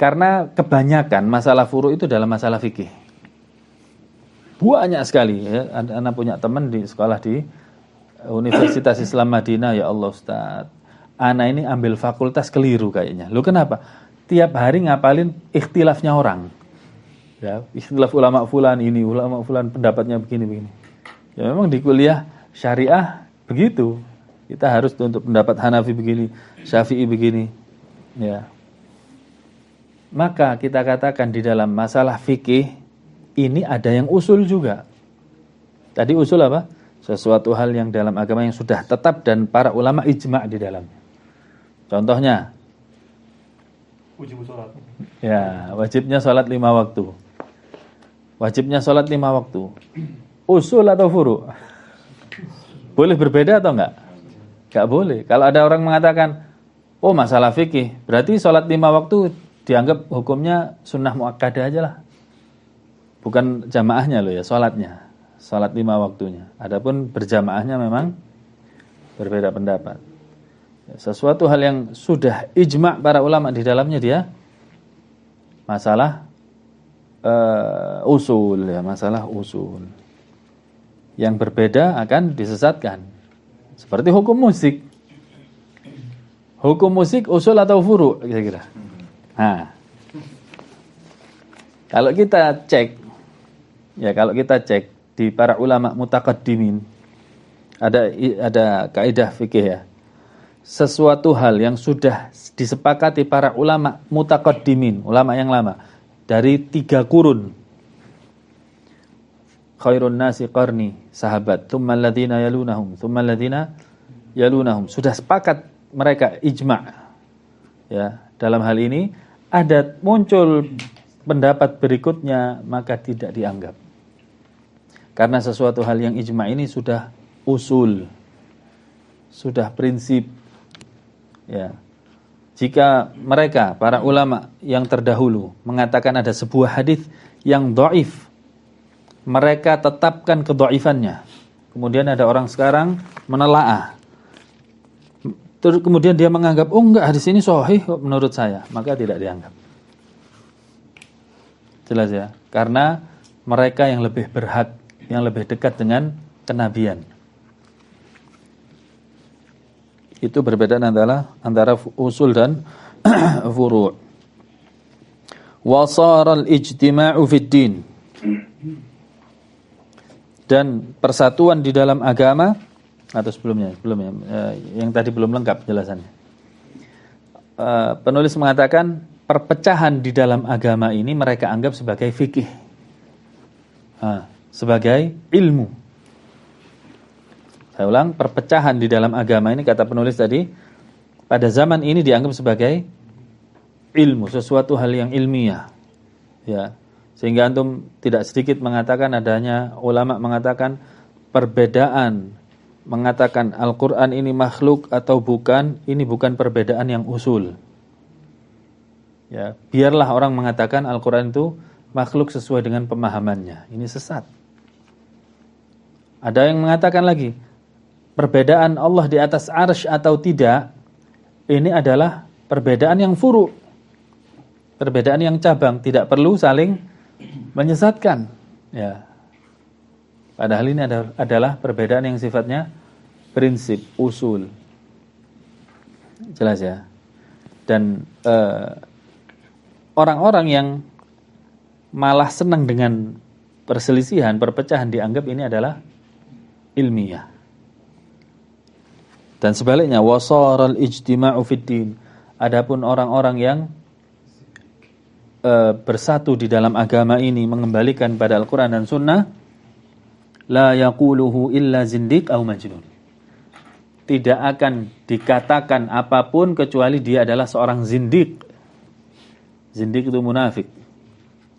Karena kebanyakan masalah furu' itu dalam masalah fikih. Banyak sekali ya. Anak punya teman di sekolah di Universitas Islam Madinah, ya Allah Ustaz. Anak ini ambil fakultas keliru kayaknya. Loh kenapa? Tiap hari ngapalin ikhtilafnya orang. Ya, ikhtilaf ulama fulan ini, ulama fulan pendapatnya begini-begini. Ya memang di kuliah syariah begitu. Kita harus untuk pendapat Hanafi begini, Syafi'i begini. Ya. Maka kita katakan di dalam masalah fikih ini ada yang usul juga. Tadi usul apa? Sesuatu hal yang dalam agama yang sudah tetap dan para ulama ijma' di dalamnya. Contohnya wajib sholat. Ya, wajibnya sholat 5 waktu. Wajibnya sholat 5 waktu. Usul atau furu'? Boleh berbeda atau enggak? Enggak boleh. Kalau ada orang mengatakan, oh masalah fikih, berarti sholat 5 waktu dianggap hukumnya sunnah muakkadah aja lah. Bukan jamaahnya loh ya, sholatnya. Sholat 5 waktunya. Adapun berjamaahnya memang berbeda pendapat. Sesuatu hal yang sudah ijma' para ulama di dalamnya dia masalah usul ya, masalah usul. Yang berbeda akan disesatkan. Seperti hukum musik. Hukum musik usul atau furu' kira-kira. Nah, kalau kita cek di para ulama mutaqaddimin, ada kaidah fikih ya. Sesuatu hal yang sudah disepakati para ulama mutaqaddimin, ulama yang lama, dari 3 kurun. Khairun nasi qarni, sahabat, tsummal ladzina yalunahum, tsummal ladzina yalunahum. Sudah sepakat mereka ijma'. Ya, dalam hal ini ada muncul pendapat berikutnya, maka tidak dianggap. Karena sesuatu hal yang ijma' ini sudah usul, sudah prinsip. Ya. Jika mereka, para ulama yang terdahulu mengatakan ada sebuah hadis yang dhaif, mereka tetapkan kedhaifannya. Kemudian ada orang sekarang menelaah. Terus kemudian dia menganggap, oh enggak, hadis ini sahih menurut saya, maka tidak dianggap. Jelas ya? Karena mereka yang lebih berhak, yang lebih dekat dengan kenabian. Itu berbeda antara usul dan furu'. Wa shara al-ijtima'u fid din. dan persatuan di dalam agama, atau sebelumnya yang tadi belum lengkap penjelasannya. Penulis mengatakan perpecahan di dalam agama ini mereka anggap sebagai fikih, sebagai ilmu. Saya ulang, perpecahan di dalam agama ini, kata penulis tadi, pada zaman ini dianggap sebagai ilmu, sesuatu hal yang ilmiah, ya. Sehingga antum tidak sedikit mengatakan, adanya ulama mengatakan perbedaan, mengatakan Al-Quran ini makhluk atau bukan, ini bukan perbedaan yang usul. Ya, biarlah orang mengatakan Al-Quran itu makhluk sesuai dengan pemahamannya. Ini sesat. Ada yang mengatakan lagi, perbedaan Allah di atas arsy atau tidak, ini adalah perbedaan yang furu', perbedaan yang cabang, tidak perlu saling menyesatkan, ya. Padahal ini adalah perbedaan yang sifatnya prinsip, usul. Jelas ya. Dan orang-orang yang malah senang dengan perselisihan, perpecahan, dianggap ini adalah ilmiah. Dan sebaliknya, wasaral ijtima'u fiddin. Adapun orang-orang yang bersatu di dalam agama ini, mengembalikan pada Al-Quran dan Sunnah, la yaquluhu illa zindiq au majnun. Tidak akan dikatakan apapun kecuali dia adalah seorang zindiq. Zindiq itu munafik.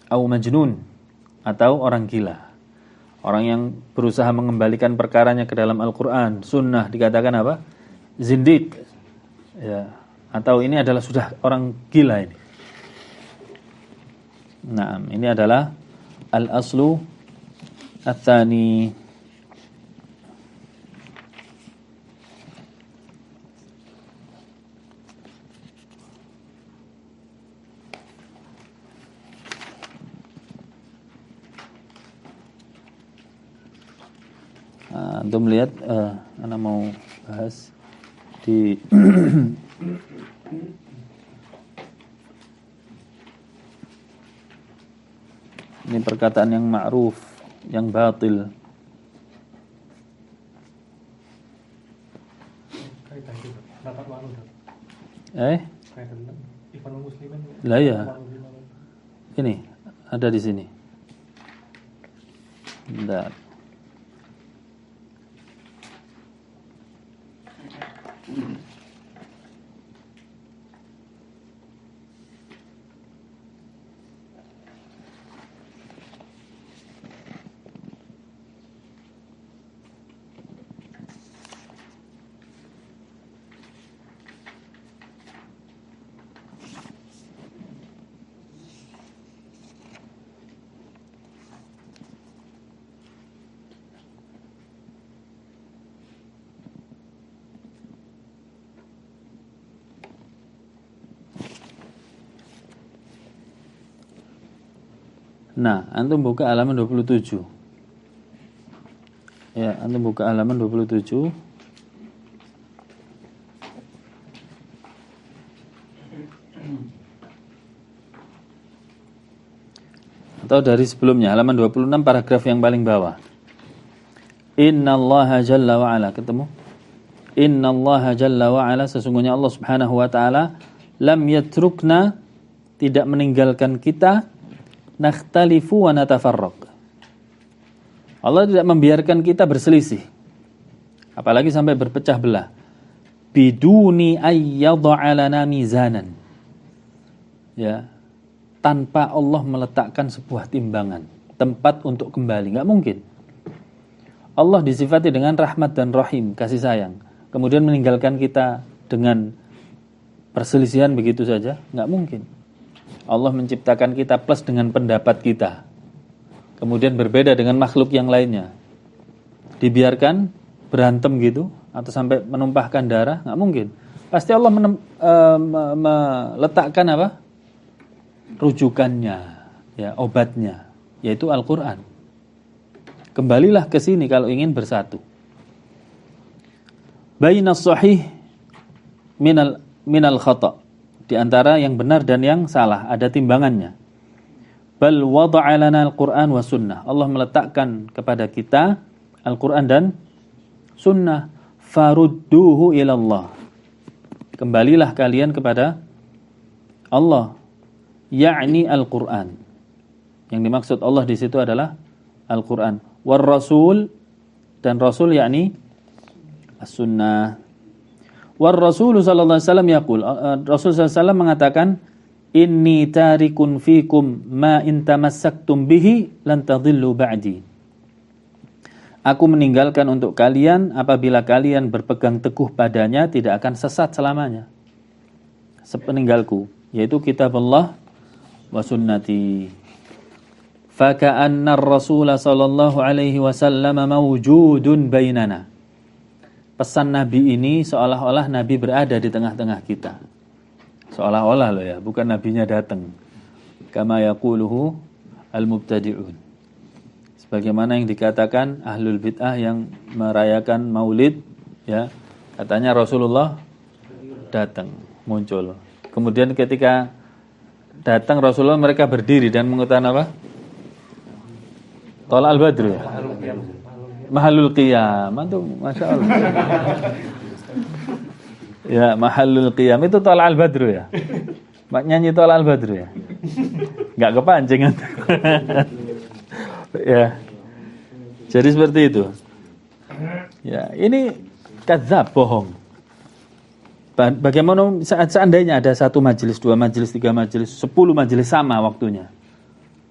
Au majnun, atau orang gila. Orang yang berusaha mengembalikan perkaranya ke dalam Al-Quran, Sunnah, dikatakan apa? Zindiq. Ya. Atau ini adalah sudah orang gila ini. Nah, ini adalah al-aslu ats-tsani. Antum lihat, ana mau bahas di ini perkataan yang ma'ruf, yang batil. Lah ya. Ini ada di sini. Bentar. Nah, antum buka halaman 27. Ya, antum buka halaman 27. Atau dari sebelumnya, halaman 26 paragraf yang paling bawah. Innallaha jalla wa ala, ketemu? Innallaha jalla wa ala, sesungguhnya Allah Subhanahu wa taala lam yatrukna, tidak meninggalkan kita, nakhtalifu wa natafarraq. Allah tidak membiarkan kita berselisih, apalagi sampai berpecah belah. Biduni ayyadha lana mizanan. Ya, tanpa Allah meletakkan sebuah timbangan, tempat untuk kembali, enggak mungkin. Allah disifati dengan rahmat dan rahim, kasih sayang. Kemudian meninggalkan kita dengan perselisihan begitu saja, enggak mungkin. Allah menciptakan kita plus dengan pendapat kita, kemudian berbeda dengan makhluk yang lainnya, dibiarkan berantem gitu atau sampai menumpahkan darah, nggak mungkin. Pasti Allah meletakkan apa? Rujukannya, ya, obatnya, yaitu Al-Quran. Kembalilah ke sini kalau ingin bersatu. Bainas sahih minal khata', di antara yang benar dan yang salah, ada timbangannya. Bal wada'a lana al-Qur'an wa sunnah. Allah meletakkan kepada kita Al-Qur'an dan sunnah. Farudduhu ilallah. Kembalilah kalian kepada Allah. Ya'ni Al-Qur'an. Yang dimaksud Allah di situ adalah Al-Qur'an. War Rasul, dan Rasul yakni As-Sunnah. War Rasul sallallahu alaihi wasallam yaqul, Rasul sallallahu alaihi wasallam mengatakan, inni tarikun fikum ma in tamassaktum bihi lan tadhillu ba'di. Aku meninggalkan untuk kalian apabila kalian berpegang teguh padanya tidak akan sesat selamanya. Sepeninggalku, yaitu kitab Allah wa sunnati. Faka'anna ar-Rasul sallallahu alaihi wasallam mawjudun bainana. Pesan Nabi ini seolah-olah Nabi berada di tengah-tengah kita. Seolah-olah loh ya, bukan nabinya datang. Kama yaquluhu al-mubtadi'un. Sebagaimana yang dikatakan ahlul bid'ah yang merayakan Maulid, ya, katanya Rasulullah datang, muncul. Kemudian ketika datang Rasulullah, mereka berdiri dan mengatakan apa? Thala al-Badr ya? Mahalul qiyam. Itu Masya Allah. Ya, mahalul qiyam itu Thala al-Badr ya? Nyanyi Thala al-Badr ya? Enggak kepancing. Ya. Jadi seperti itu. Ya, ini kadzab, bohong. Bagaimana seandainya ada 1 majelis, 2 majelis, 3 majelis, 10 majelis sama waktunya.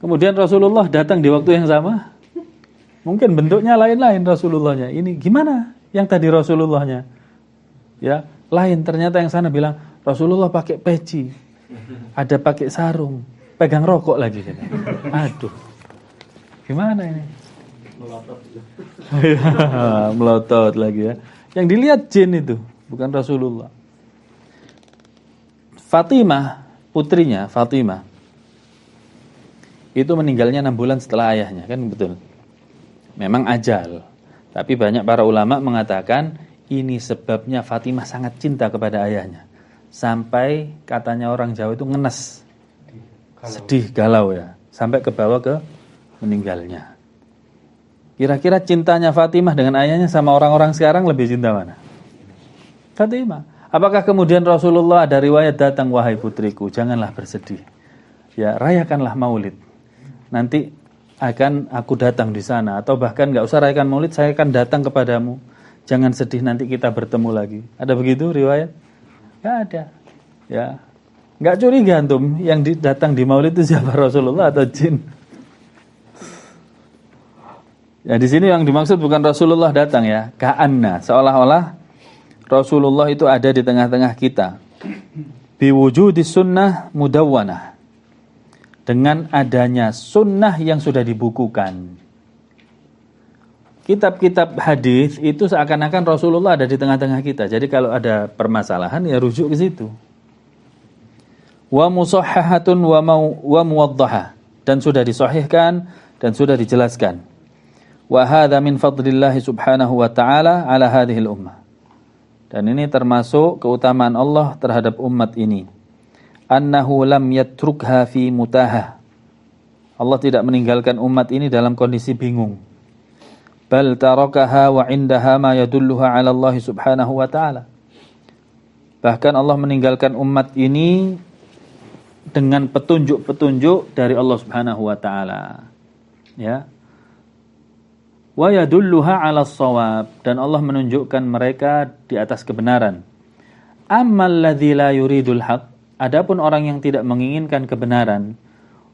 Kemudian Rasulullah datang di waktu yang sama. Mungkin bentuknya lain-lain Rasulullahnya. Ini gimana yang tadi Rasulullahnya? Ya, lain. Ternyata yang sana bilang Rasulullah pakai peci. Ada pakai sarung, pegang rokok lagi. Aduh. Gimana ini? Melotot lagi ya. Yang dilihat jin itu, bukan Rasulullah. Fatimah, putrinya Fatimah, itu meninggalnya 6 bulan setelah ayahnya, kan betul. Memang ajal. Tapi banyak para ulama mengatakan ini sebabnya Fatimah sangat cinta kepada ayahnya. Sampai katanya orang Jawa itu ngenes. Sedih, galau ya. Sampai ke bawah ke meninggalnya. Kira-kira cintanya Fatimah dengan ayahnya sama orang-orang sekarang lebih cinta mana? Fatimah. Apakah kemudian Rasulullah ada riwayat datang, wahai putriku, janganlah bersedih. Ya, rayakanlah Maulid. Nanti akan aku datang di sana, atau bahkan enggak usah rayakan Maulid, saya akan datang kepadamu. Jangan sedih, nanti kita bertemu lagi. Ada begitu riwayat? Enggak ada. Ya. Enggak curiga antum yang datang di Maulid itu siapa, Rasulullah atau jin? Ya, di sini yang dimaksud bukan Rasulullah datang ya, ka'anna, seolah-olah Rasulullah itu ada di tengah-tengah kita. Biwujudis sunnah mudawwanah. Dengan adanya sunnah yang sudah dibukukan. Kitab-kitab hadis itu seakan-akan Rasulullah ada di tengah-tengah kita. Jadi kalau ada permasalahan ya rujuk ke situ. Wa musahhahatun wa muwaddahah, dan sudah disahihkan dan sudah dijelaskan. Wa hadza min fadlillah subhanahu wa ta'ala ala hadhil ummah. Dan ini termasuk keutamaan Allah terhadap umat ini. Annahu lam yatrukha fi mutahah. Allah tidak meninggalkan umat ini dalam kondisi bingung. Bal tarakaha wa indaha ma yadulluha ala Allah subhanahu wa ta'ala. Bahkan Allah meninggalkan umat ini dengan petunjuk-petunjuk dari Allah subhanahu wa ta'ala. Ya. Wa yadulluha 'ala shawab, dan Allah menunjukkan mereka di atas kebenaran. Ammal ladzi la yuridul haq, adapun orang yang tidak menginginkan kebenaran,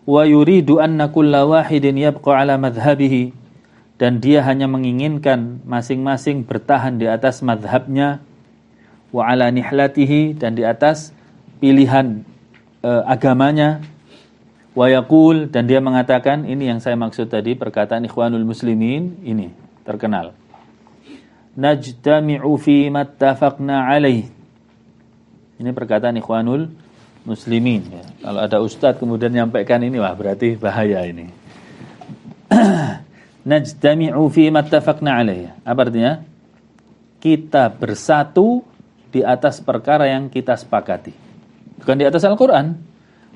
wa yuridu anna kulla wahidin yabqa 'ala madhhabihi, dan dia hanya menginginkan masing-masing bertahan di atas madhabnya, wa 'ala nihlatihi, dan di atas pilihan agamanya, wa yaqul, dan dia mengatakan, ini yang saya maksud tadi, perkataan Ikhwanul Muslimin ini terkenal, najtami'u fi mattafaqna alaih. Ini perkataan Ikhwanul Muslimin ya. Kalau ada ustadz kemudian nyampaikan ini, wah berarti bahaya ini. Najtami'u fi mattafaqna alaih, apa artinya? Kita bersatu di atas perkara yang kita sepakati. Bukan di atas Al-Quran,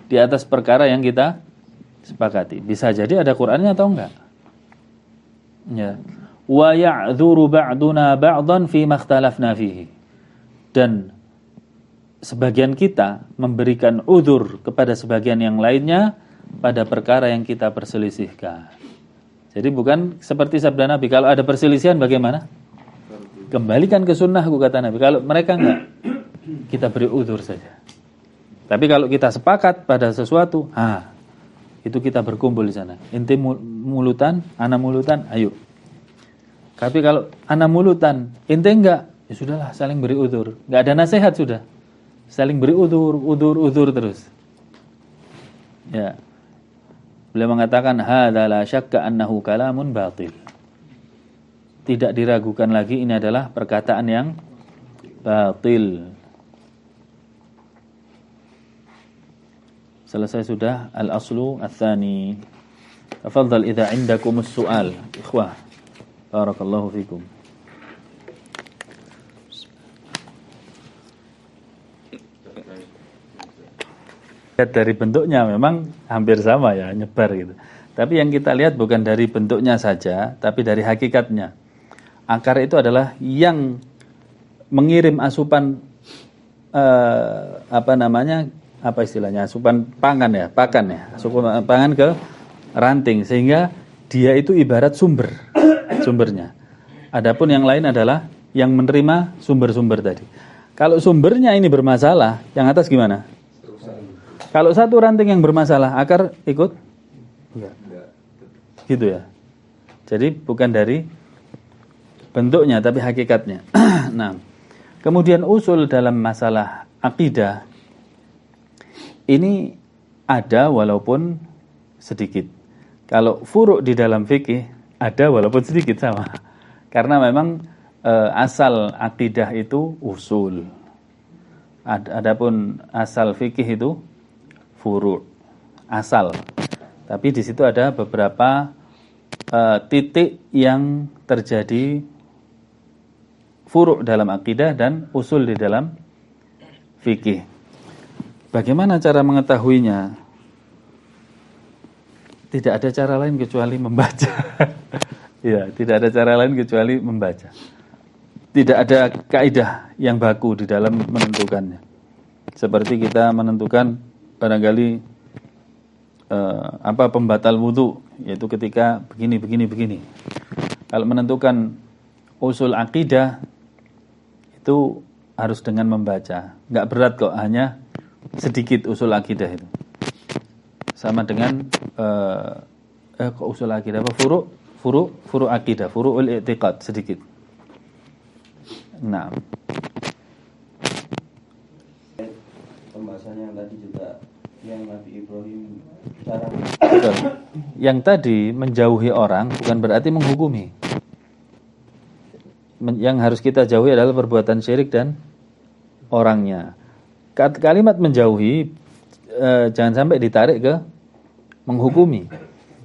di atas perkara yang kita Sepakati. Bisa jadi ada Qur'annya atau enggak. Ya. Wa ya'dzuru ba'duna ba'dhan fi ma ikhtalafna fihi. Dan sebagian kita memberikan udzur kepada sebagian yang lainnya pada perkara yang kita perselisihkan. Jadi bukan seperti sabda Nabi, kalau ada perselisihan bagaimana? Kembalikan ke sunnah, kata Nabi. Kalau mereka enggak, kita beri udzur saja. Tapi kalau kita sepakat pada sesuatu, itu kita berkumpul di sana. Inti mulutan, ana mulutan, ayo. Tapi kalau ana mulutan, inti enggak, ya sudahlah, saling beri udzur. Enggak ada nasihat sudah. Saling beri udzur terus. Ya. Beliau mengatakan hadza la syakka annahu kalamun batil. Tidak diragukan lagi ini adalah perkataan yang batil. Selesai sudah al-aslu ats-tsani. Tafadhal idza indakumus su'al, ikhwah. Barakallahu fikum. Dari bentuknya memang hampir sama ya, nyebar gitu. Tapi yang kita lihat bukan dari bentuknya saja, tapi dari hakikatnya. Akar itu adalah yang mengirim asupan apa istilahnya? Asupan pangan ya, pakan ya. Asupan pangan ke ranting sehingga dia itu ibarat sumbernya. Adapun yang lain adalah yang menerima sumber-sumber tadi. Kalau sumbernya ini bermasalah, yang atas gimana? Kalau satu ranting yang bermasalah, akar ikut? Enggak. Gitu ya. Jadi bukan dari bentuknya tapi hakikatnya. Nah, kemudian usul dalam masalah akidah ini ada walaupun sedikit. Kalau furu' di dalam fikih ada walaupun sedikit sama. Karena memang asal akidah itu usul. Adapun asal fikih itu furu', asal. Tapi di situ ada beberapa titik yang terjadi furu' dalam akidah dan usul di dalam fikih. Bagaimana cara mengetahuinya? Tidak ada cara lain kecuali membaca. Ya, tidak ada cara lain kecuali membaca. Tidak ada kaidah yang baku di dalam menentukannya. Seperti kita menentukan barangkali apa pembatal wudu, yaitu ketika begini. Kalau menentukan usul akidah itu harus dengan membaca. Enggak berat kok, hanya sedikit usul akidah itu. Sama dengan kok usul akidah apa? Furu' akidah, furu'ul i'tiqad sedikit. Nah. Pembahasannya yang tadi juga yang Nabi Ibrahim cara yang tadi menjauhi orang bukan berarti menghukumi. Yang harus kita jauhi adalah perbuatan syirik dan orangnya. Kalimat menjauhi jangan sampai ditarik ke menghukumi.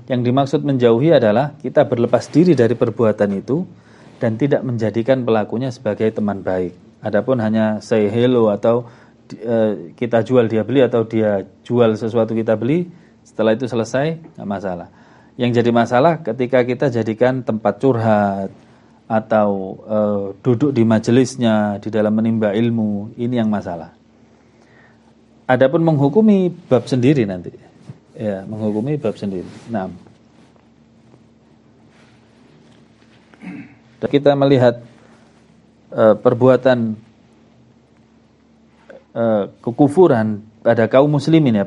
Yang dimaksud menjauhi adalah kita berlepas diri dari perbuatan itu dan tidak menjadikan pelakunya sebagai teman baik. Adapun hanya say hello atau kita jual dia beli atau dia jual sesuatu kita beli, setelah itu selesai, nggak masalah. Yang jadi masalah ketika kita jadikan tempat curhat atau duduk di majelisnya di dalam menimba ilmu, ini yang masalah. Adapun menghukumi bab sendiri nanti. Ya, menghukumi bab sendiri. Nah, kita melihat perbuatan kekufuran pada kaum muslimin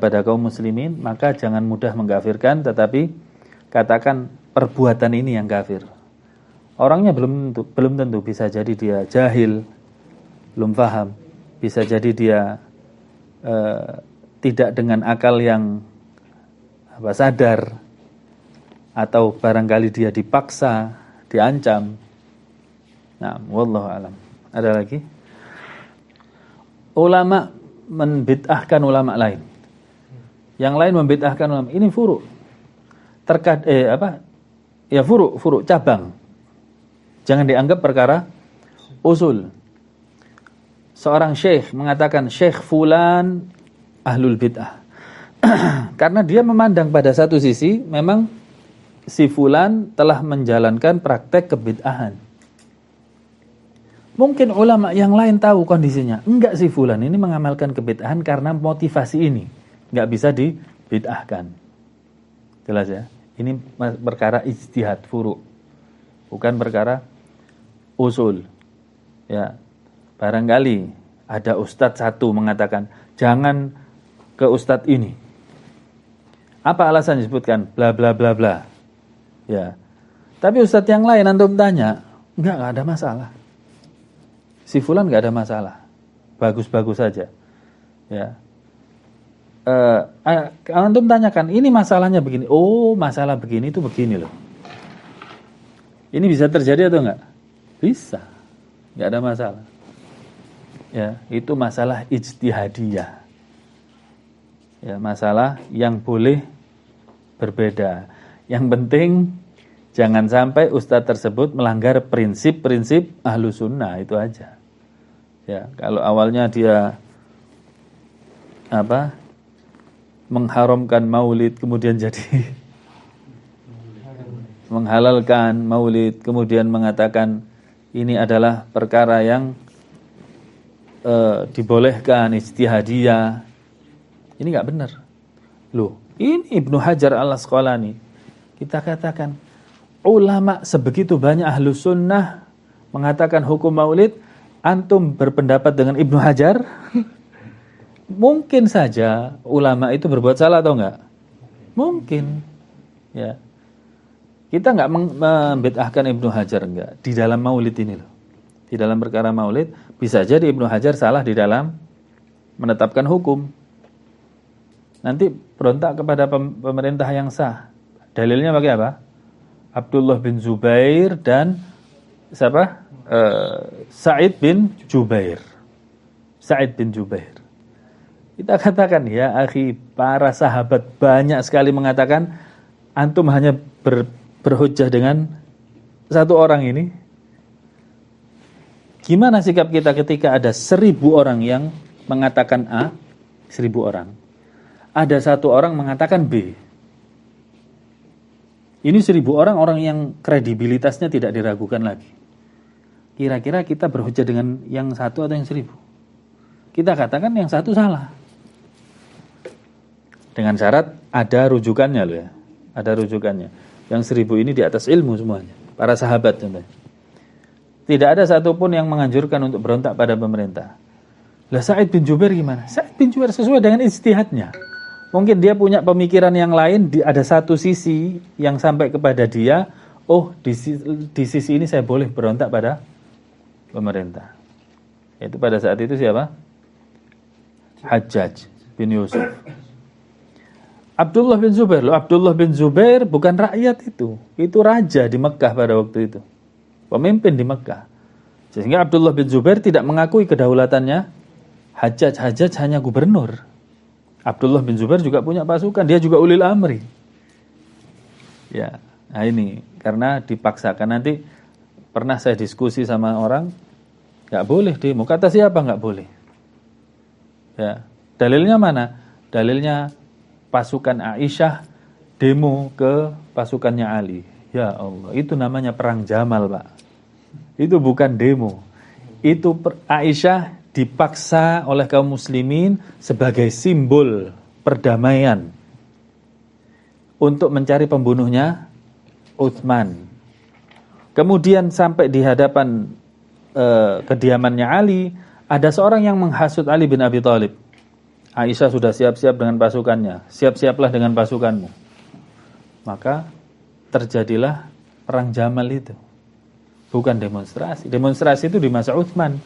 maka jangan mudah mengkafirkan, tetapi katakan perbuatan ini yang kafir. Orangnya belum tentu, bisa jadi dia jahil, belum paham, bisa jadi dia tidak dengan akal yang sadar, atau barangkali dia dipaksa, diancam. Nah, wallahu alam. Ada lagi? Ulama membid'ahkan ulama lain. Yang lain membid'ahkan ulama. Ini furu'. Furu' cabang. Jangan dianggap perkara usul. Seorang syekh mengatakan syekh fulan ahlul bid'ah. Karena dia memandang pada satu sisi memang si fulan telah menjalankan praktek kebid'ahan. Mungkin ulama yang lain tahu kondisinya. Enggak, si fulan ini mengamalkan kebid'ahan karena motivasi ini. Enggak bisa dibid'ahkan. Jelas ya? Ini perkara ijtihad furu'. Bukan perkara usul. Ya. Barangkali ada ustadz satu mengatakan, jangan ke ustadz ini. Apa alasan disebutkan? Bla bla bla bla. Ya. Tapi ustadz yang lain antum tanya, enggak ada masalah. Si fulan enggak ada masalah. Bagus-bagus saja. Ya. Antum tanyakan, ini masalahnya begini. Oh, masalah begini itu begini loh. Ini bisa terjadi atau enggak? Bisa. Enggak ada masalah. Ya, itu masalah ijtihadiyah. Ya, masalah yang boleh berbeda. Yang penting jangan sampai ustadz tersebut melanggar prinsip-prinsip ahlu sunnah, itu aja. Ya, kalau awalnya dia mengharamkan maulid, kemudian jadi menghalalkan maulid, kemudian mengatakan ini adalah perkara yang dibolehkan ijtihadiyah, ini nggak benar. Loh, ini Ibnu Hajar al-Asqalani, kita katakan ulama sebegitu banyak ahlu sunnah mengatakan hukum maulid, antum berpendapat dengan Ibnu Hajar? Mungkin saja ulama itu berbuat salah atau enggak? Mungkin. Ya. Kita enggak membid'ahkan Ibnu Hajar, enggak. Di dalam maulid ini loh. Di dalam perkara maulid bisa jadi Ibnu Hajar salah di dalam menetapkan hukum. Nanti berontak kepada pemerintah yang sah. Dalilnya pakai apa? Abdullah bin Zubair dan siapa? Sa'id bin Jubair. Sa'id bin Jubair. Kita katakan, ya akhi, para sahabat banyak sekali mengatakan antum hanya berhujjah dengan satu orang ini. Gimana sikap kita ketika ada 1000 orang yang mengatakan A, 1000 orang. Ada satu orang mengatakan B. Ini 1000 orang yang kredibilitasnya tidak diragukan lagi. Kira-kira kita berhujjah dengan yang satu atau yang 1000? Kita katakan yang satu salah. Dengan syarat ada rujukannya loh ya. Ada rujukannya. Yang 1000 ini di atas ilmu semuanya. Para sahabat contohnya. Tidak ada satupun yang menganjurkan untuk berontak pada pemerintah. Lah Sa'id bin Jubair gimana? Sa'id bin Jubair sesuai dengan ijtihadnya. Mungkin dia punya pemikiran yang lain, ada satu sisi yang sampai kepada dia, oh di sisi ini saya boleh berontak pada pemerintah. Itu pada saat itu siapa? Hajjaj bin Yusuf. Abdullah bin Zubair loh. Abdullah bin Zubair bukan rakyat itu raja di Mekah pada waktu itu, pemimpin di Mekah. Sehingga Abdullah bin Zubair tidak mengakui kedaulatannya Hajjaj. Hajjaj hanya gubernur. Abdullah bin Zubair juga punya pasukan, dia juga ulil amri. Ya, nah ini karena dipaksakan. Nanti pernah saya diskusi sama orang, nggak boleh demo. Kata siapa nggak boleh? Ya, dalilnya mana? Dalilnya pasukan Aisyah demo ke pasukannya Ali. Ya Allah, itu namanya perang Jamal, Pak. Itu bukan demo. Itu Aisyah dipaksa oleh kaum muslimin sebagai simbol perdamaian untuk mencari pembunuhnya Utsman. Kemudian sampai di hadapan kediamannya Ali, ada seorang yang menghasut Ali bin Abi Thalib. Aisyah sudah siap-siap dengan pasukannya, siap-siaplah dengan pasukanmu. Maka terjadilah perang Jamal itu. Bukan demonstrasi. Demonstrasi itu di masa Utsman.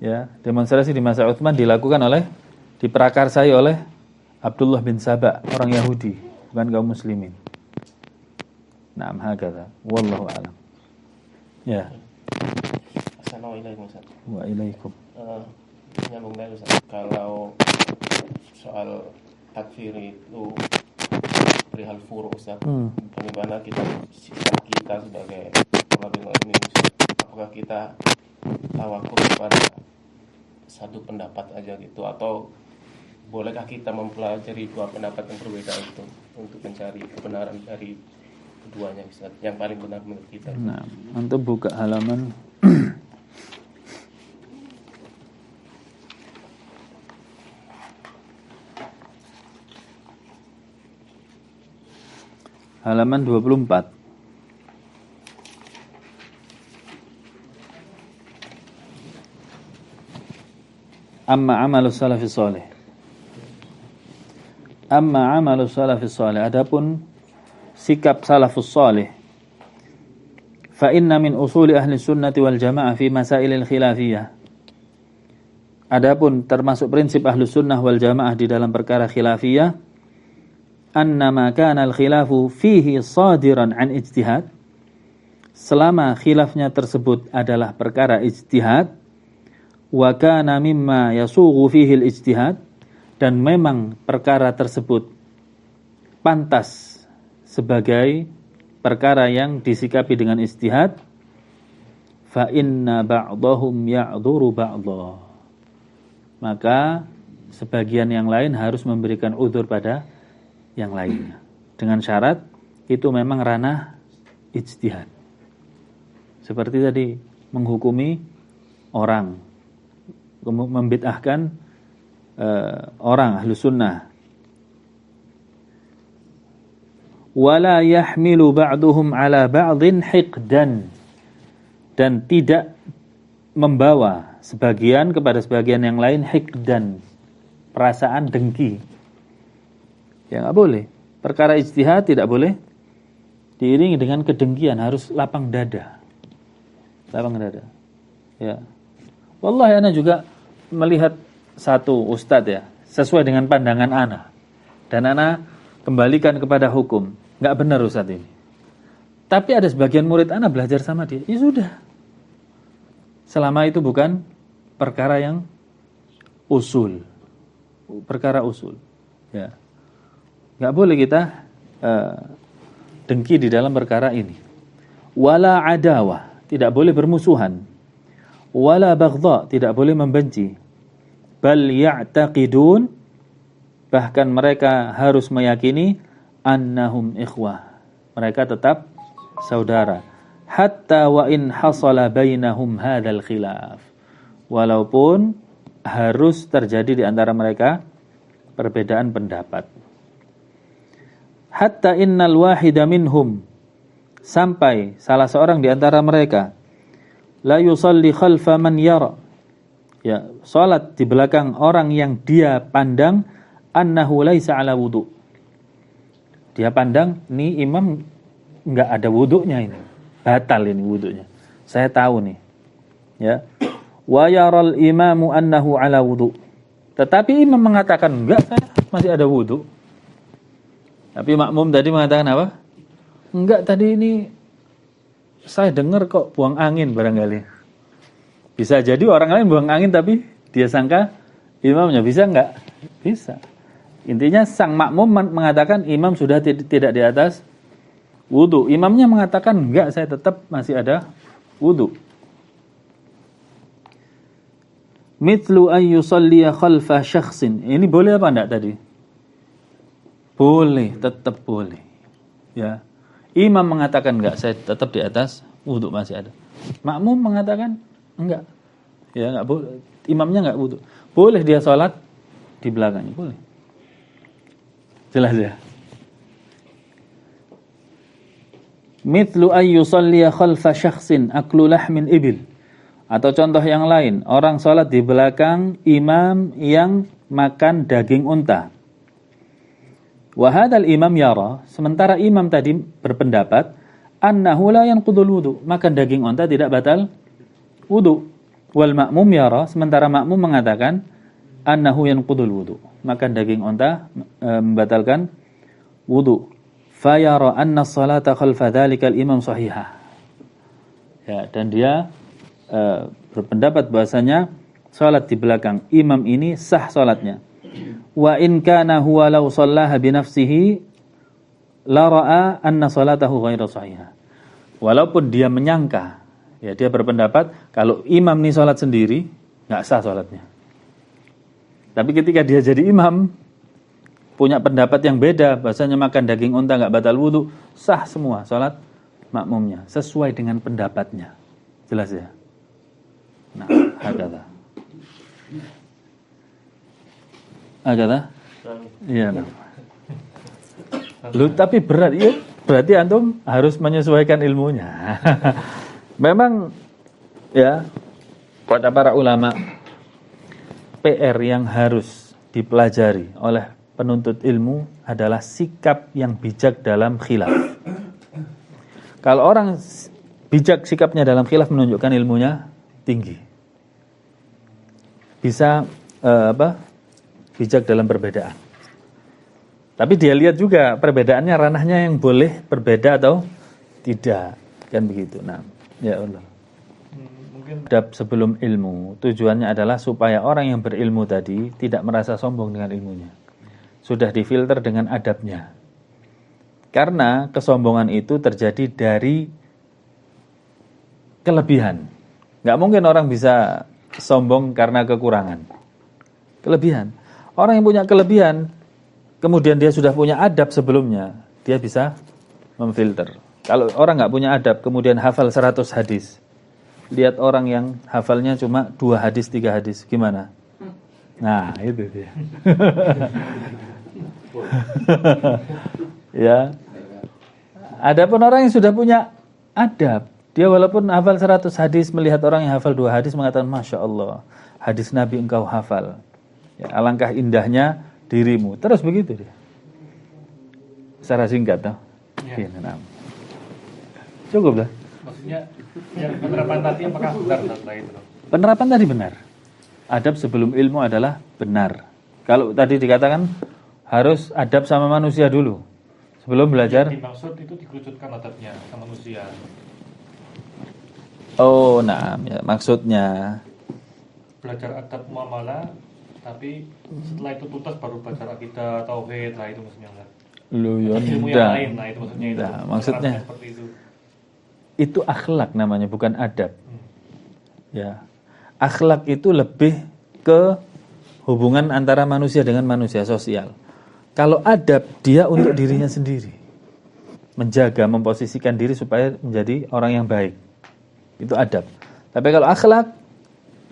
Ya, demonstrasi di masa Utsman diprakarsai oleh Abdullah bin Saba, orang Yahudi, bukan kaum muslimin. Naam, hakadha. Wallahu a'lam. Ya. Assalamualaikum Ustaz. Waalaikum. Nyambung lagi Ustaz. Kalau soal takfir itu perihal furu Ustaz. Bagaimana kita sebagai ulama ini, apakah kita tawakuf kepada satu pendapat aja gitu, atau bolehkah kita mempelajari dua pendapat yang berbeda itu untuk mencari kebenaran dari keduanya, Ustaz, yang paling benar menurut kita? Nah, untuk buka halaman halaman 24. Amma amalus salafis salih. Amma amalus salafis salih. Adapun sikap salafus salih. Fa inna min usuli ahli sunnati wal jamaah fi masailil khilafiyah. Adapun termasuk prinsip ahli sunnah wal jamaah di dalam perkara khilafiyah, annama kana al-khilafu fihi sadiran an ijtihad, selama khilafnya tersebut adalah perkara ijtihad, wa kana mimma yasughu fihi al-ijtihad, dan memang perkara tersebut pantas sebagai perkara yang disikapi dengan ijtihad, fa inna ba'dahum ya'dhuru ba'dha, maka sebagian yang lain harus memberikan udzur pada yang lainnya, dengan syarat itu memang ranah ijtihad. Seperti tadi menghukumi orang, membid'ahkan orang ahlu sunnah. Wala yahmilu ba'duhum ala ba'dhin hiqdan, dan tidak membawa sebagian kepada sebagian yang lain hiqdan, perasaan dengki. Ya nggak boleh. Perkara ijtihad tidak boleh diiringi dengan kedengkian, harus lapang dada. Lapang dada. Ya. Wallahi ana juga melihat satu ustadz ya, sesuai dengan pandangan ana. Dan ana kembalikan kepada hukum. Nggak benar ustadz ini. Tapi ada sebagian murid ana belajar sama dia. Ya sudah. Selama itu bukan perkara yang usul. Perkara usul. Ya. Nggak boleh kita dengki di dalam perkara ini. Wala adawah, tidak boleh bermusuhan. Wala baghdha, tidak boleh membenci. Bal ya'taqidun, bahkan mereka harus meyakini annahum ikhwah, mereka tetap saudara. Hatta wa in hasala bainahum hadzal khilaf, walaupun harus terjadi di antara mereka perbedaan pendapat. Hatta innal wahida minhum, sampai salah seorang di antara mereka la yusalli khalfa man yara, ya, salat di belakang orang yang dia pandang annahu laisa ala wudu. Dia pandang ini imam enggak ada wudunya, ini batal ini wudunya. Saya tahu nih. Ya. Wa yaral imamu annahu ala wudu. Tetapi imam mengatakan enggak, saya masih ada wudu. Tapi makmum tadi mengatakan apa? Enggak, tadi ini saya dengar kok buang angin barangkali. Bisa jadi orang lain buang angin tapi dia sangka imamnya. Bisa enggak? Bisa. Intinya sang makmum mengatakan imam sudah tidak di atas wudu. Imamnya mengatakan enggak, saya tetap masih ada wudu. Mithlu an yusalliya khalfa syakhsin. Ini boleh apa enggak tadi? Boleh, tetap boleh. Ya. Imam mengatakan enggak, saya tetap di atas wudu masih ada. Makmum mengatakan enggak. Ya, enggak boleh. Imamnya enggak wudu. Boleh dia salat di belakangnya, boleh. Jelas ya. Mithlu ay yusalliya khalfa syakhsin aklu lahmin ibil. Atau contoh yang lain, orang salat di belakang imam yang makan daging unta. Wa hadzal imam yara, sementara imam tadi berpendapat annahu la yanqudul wudu, makan daging unta tidak batal wudu. Wal ma'mum yara, sementara makmum mengatakan annahu yanqudul wudu, makan daging unta membatalkan wudu. Fa yara anna as-salata khalfa dzalikal imam sahihah. Ya, dan dia berpendapat bahasanya salat di belakang imam ini sah salatnya. Wa in kana huwa law shallaha bi nafsihi la ra'a anna salatahu ghairu sahihah. Walaupun dia menyangka, ya, dia berpendapat kalau imam ini salat sendiri enggak sah salatnya. Tapi ketika dia jadi imam, punya pendapat yang beda, bahasanya makan daging unta nggak batal wudu, sah semua salat makmumnya sesuai dengan pendapatnya. Jelas ya? Nah, hakadha. Iya, nah. Lu tapi berat, iya, berarti antum harus menyesuaikan ilmunya. Memang ya, pada para ulama, PR yang harus dipelajari oleh penuntut ilmu adalah sikap yang bijak dalam khilaf. Kalau orang bijak sikapnya dalam khilaf menunjukkan ilmunya tinggi. Bisa bijak dalam perbedaan. Tapi dia lihat juga perbedaannya ranahnya yang boleh berbeda atau tidak, kan begitu. Nah, ya Allah. Adab sebelum ilmu tujuannya adalah supaya orang yang berilmu tadi tidak merasa sombong dengan ilmunya. Sudah difilter dengan adabnya. Karena kesombongan itu terjadi dari kelebihan. Nggak mungkin orang bisa sombong karena kekurangan. Kelebihan. Orang yang punya kelebihan, kemudian dia sudah punya adab sebelumnya, dia bisa memfilter. Kalau orang nggak punya adab, kemudian hafal 100 hadis, lihat orang yang hafalnya cuma 2 hadis, 3 hadis, gimana? Nah, itu dia. Ya. Adapun orang yang sudah punya adab, dia walaupun hafal 100 hadis, melihat orang yang hafal 2 hadis, mengatakan, Masya Allah, hadis Nabi engkau hafal. Ya, alangkah indahnya dirimu. Terus begitu dia. Secara singkat, toh. Ya. Cukup lah. Maksudnya yang penerapan tadi apakah benar itu? Penerapan tadi benar. Adab sebelum ilmu adalah benar. Kalau tadi dikatakan harus adab sama manusia dulu sebelum belajar. Yang dimaksud itu dikerucutkan adabnya sama manusia. Oh, nah, ya, maksudnya belajar adab muamalah, tapi setelah itu tuntas baru belajar akidah, tauhid, lah itu maksudnya. Lu ilmu yang lain, nah itu maksudnya itu. Nah, maksudnya seperti itu akhlak namanya, bukan adab. Ya. Akhlak itu lebih ke hubungan antara manusia dengan manusia, sosial. Kalau adab, dia untuk dirinya sendiri. Menjaga, memposisikan diri supaya menjadi orang yang baik. Itu adab. Tapi kalau akhlak,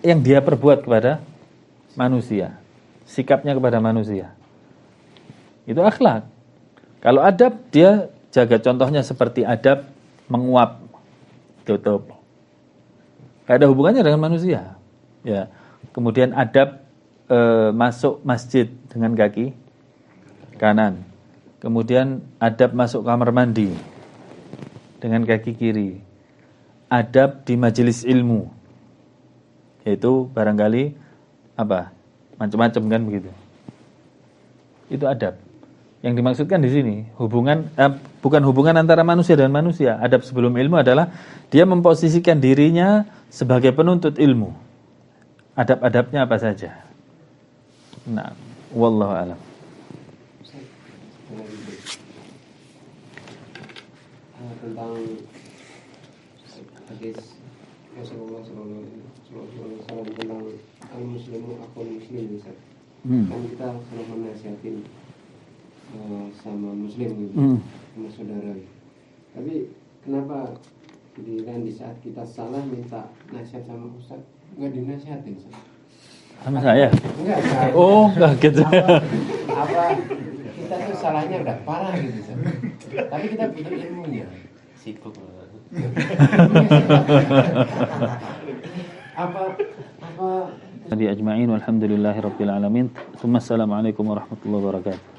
yang dia perbuat kepada manusia, sikapnya kepada manusia, itu akhlak. Kalau adab, dia jaga, contohnya seperti adab menguap, tutup. Gak ada hubungannya dengan manusia. Ya. Kemudian adab masuk masjid dengan kaki kanan. Kemudian adab masuk kamar mandi dengan kaki kiri. Adab di majelis ilmu, yaitu barangkali apa? Macam-macam kan begitu. Itu adab. Yang dimaksudkan di sini bukan hubungan antara manusia dan manusia. Adab sebelum ilmu adalah dia memposisikan dirinya sebagai penuntut ilmu. Adab-adabnya apa saja. Nah, wallahu a'lam. Tentang hadis Rasulullah SAW tentang al-muslimu akul muslim, Ustaz. Kan kita selalu menasihatin sama muslim gitu, sama saudara. Tapi kenapa di saat kita salah minta nasihat sama Ustaz, nggak dinasihatin, Ustaz? Sama saya? Enggak. Oh, kaget. Apa kita tuh salahnya udah parah gitu, Ustaz. Tapi kita butuh ilmunya. Sibuk. apa Di ajma'in walhamdulillahi rabbil alamin. Assalamualaikum warahmatullahi wabarakatuh.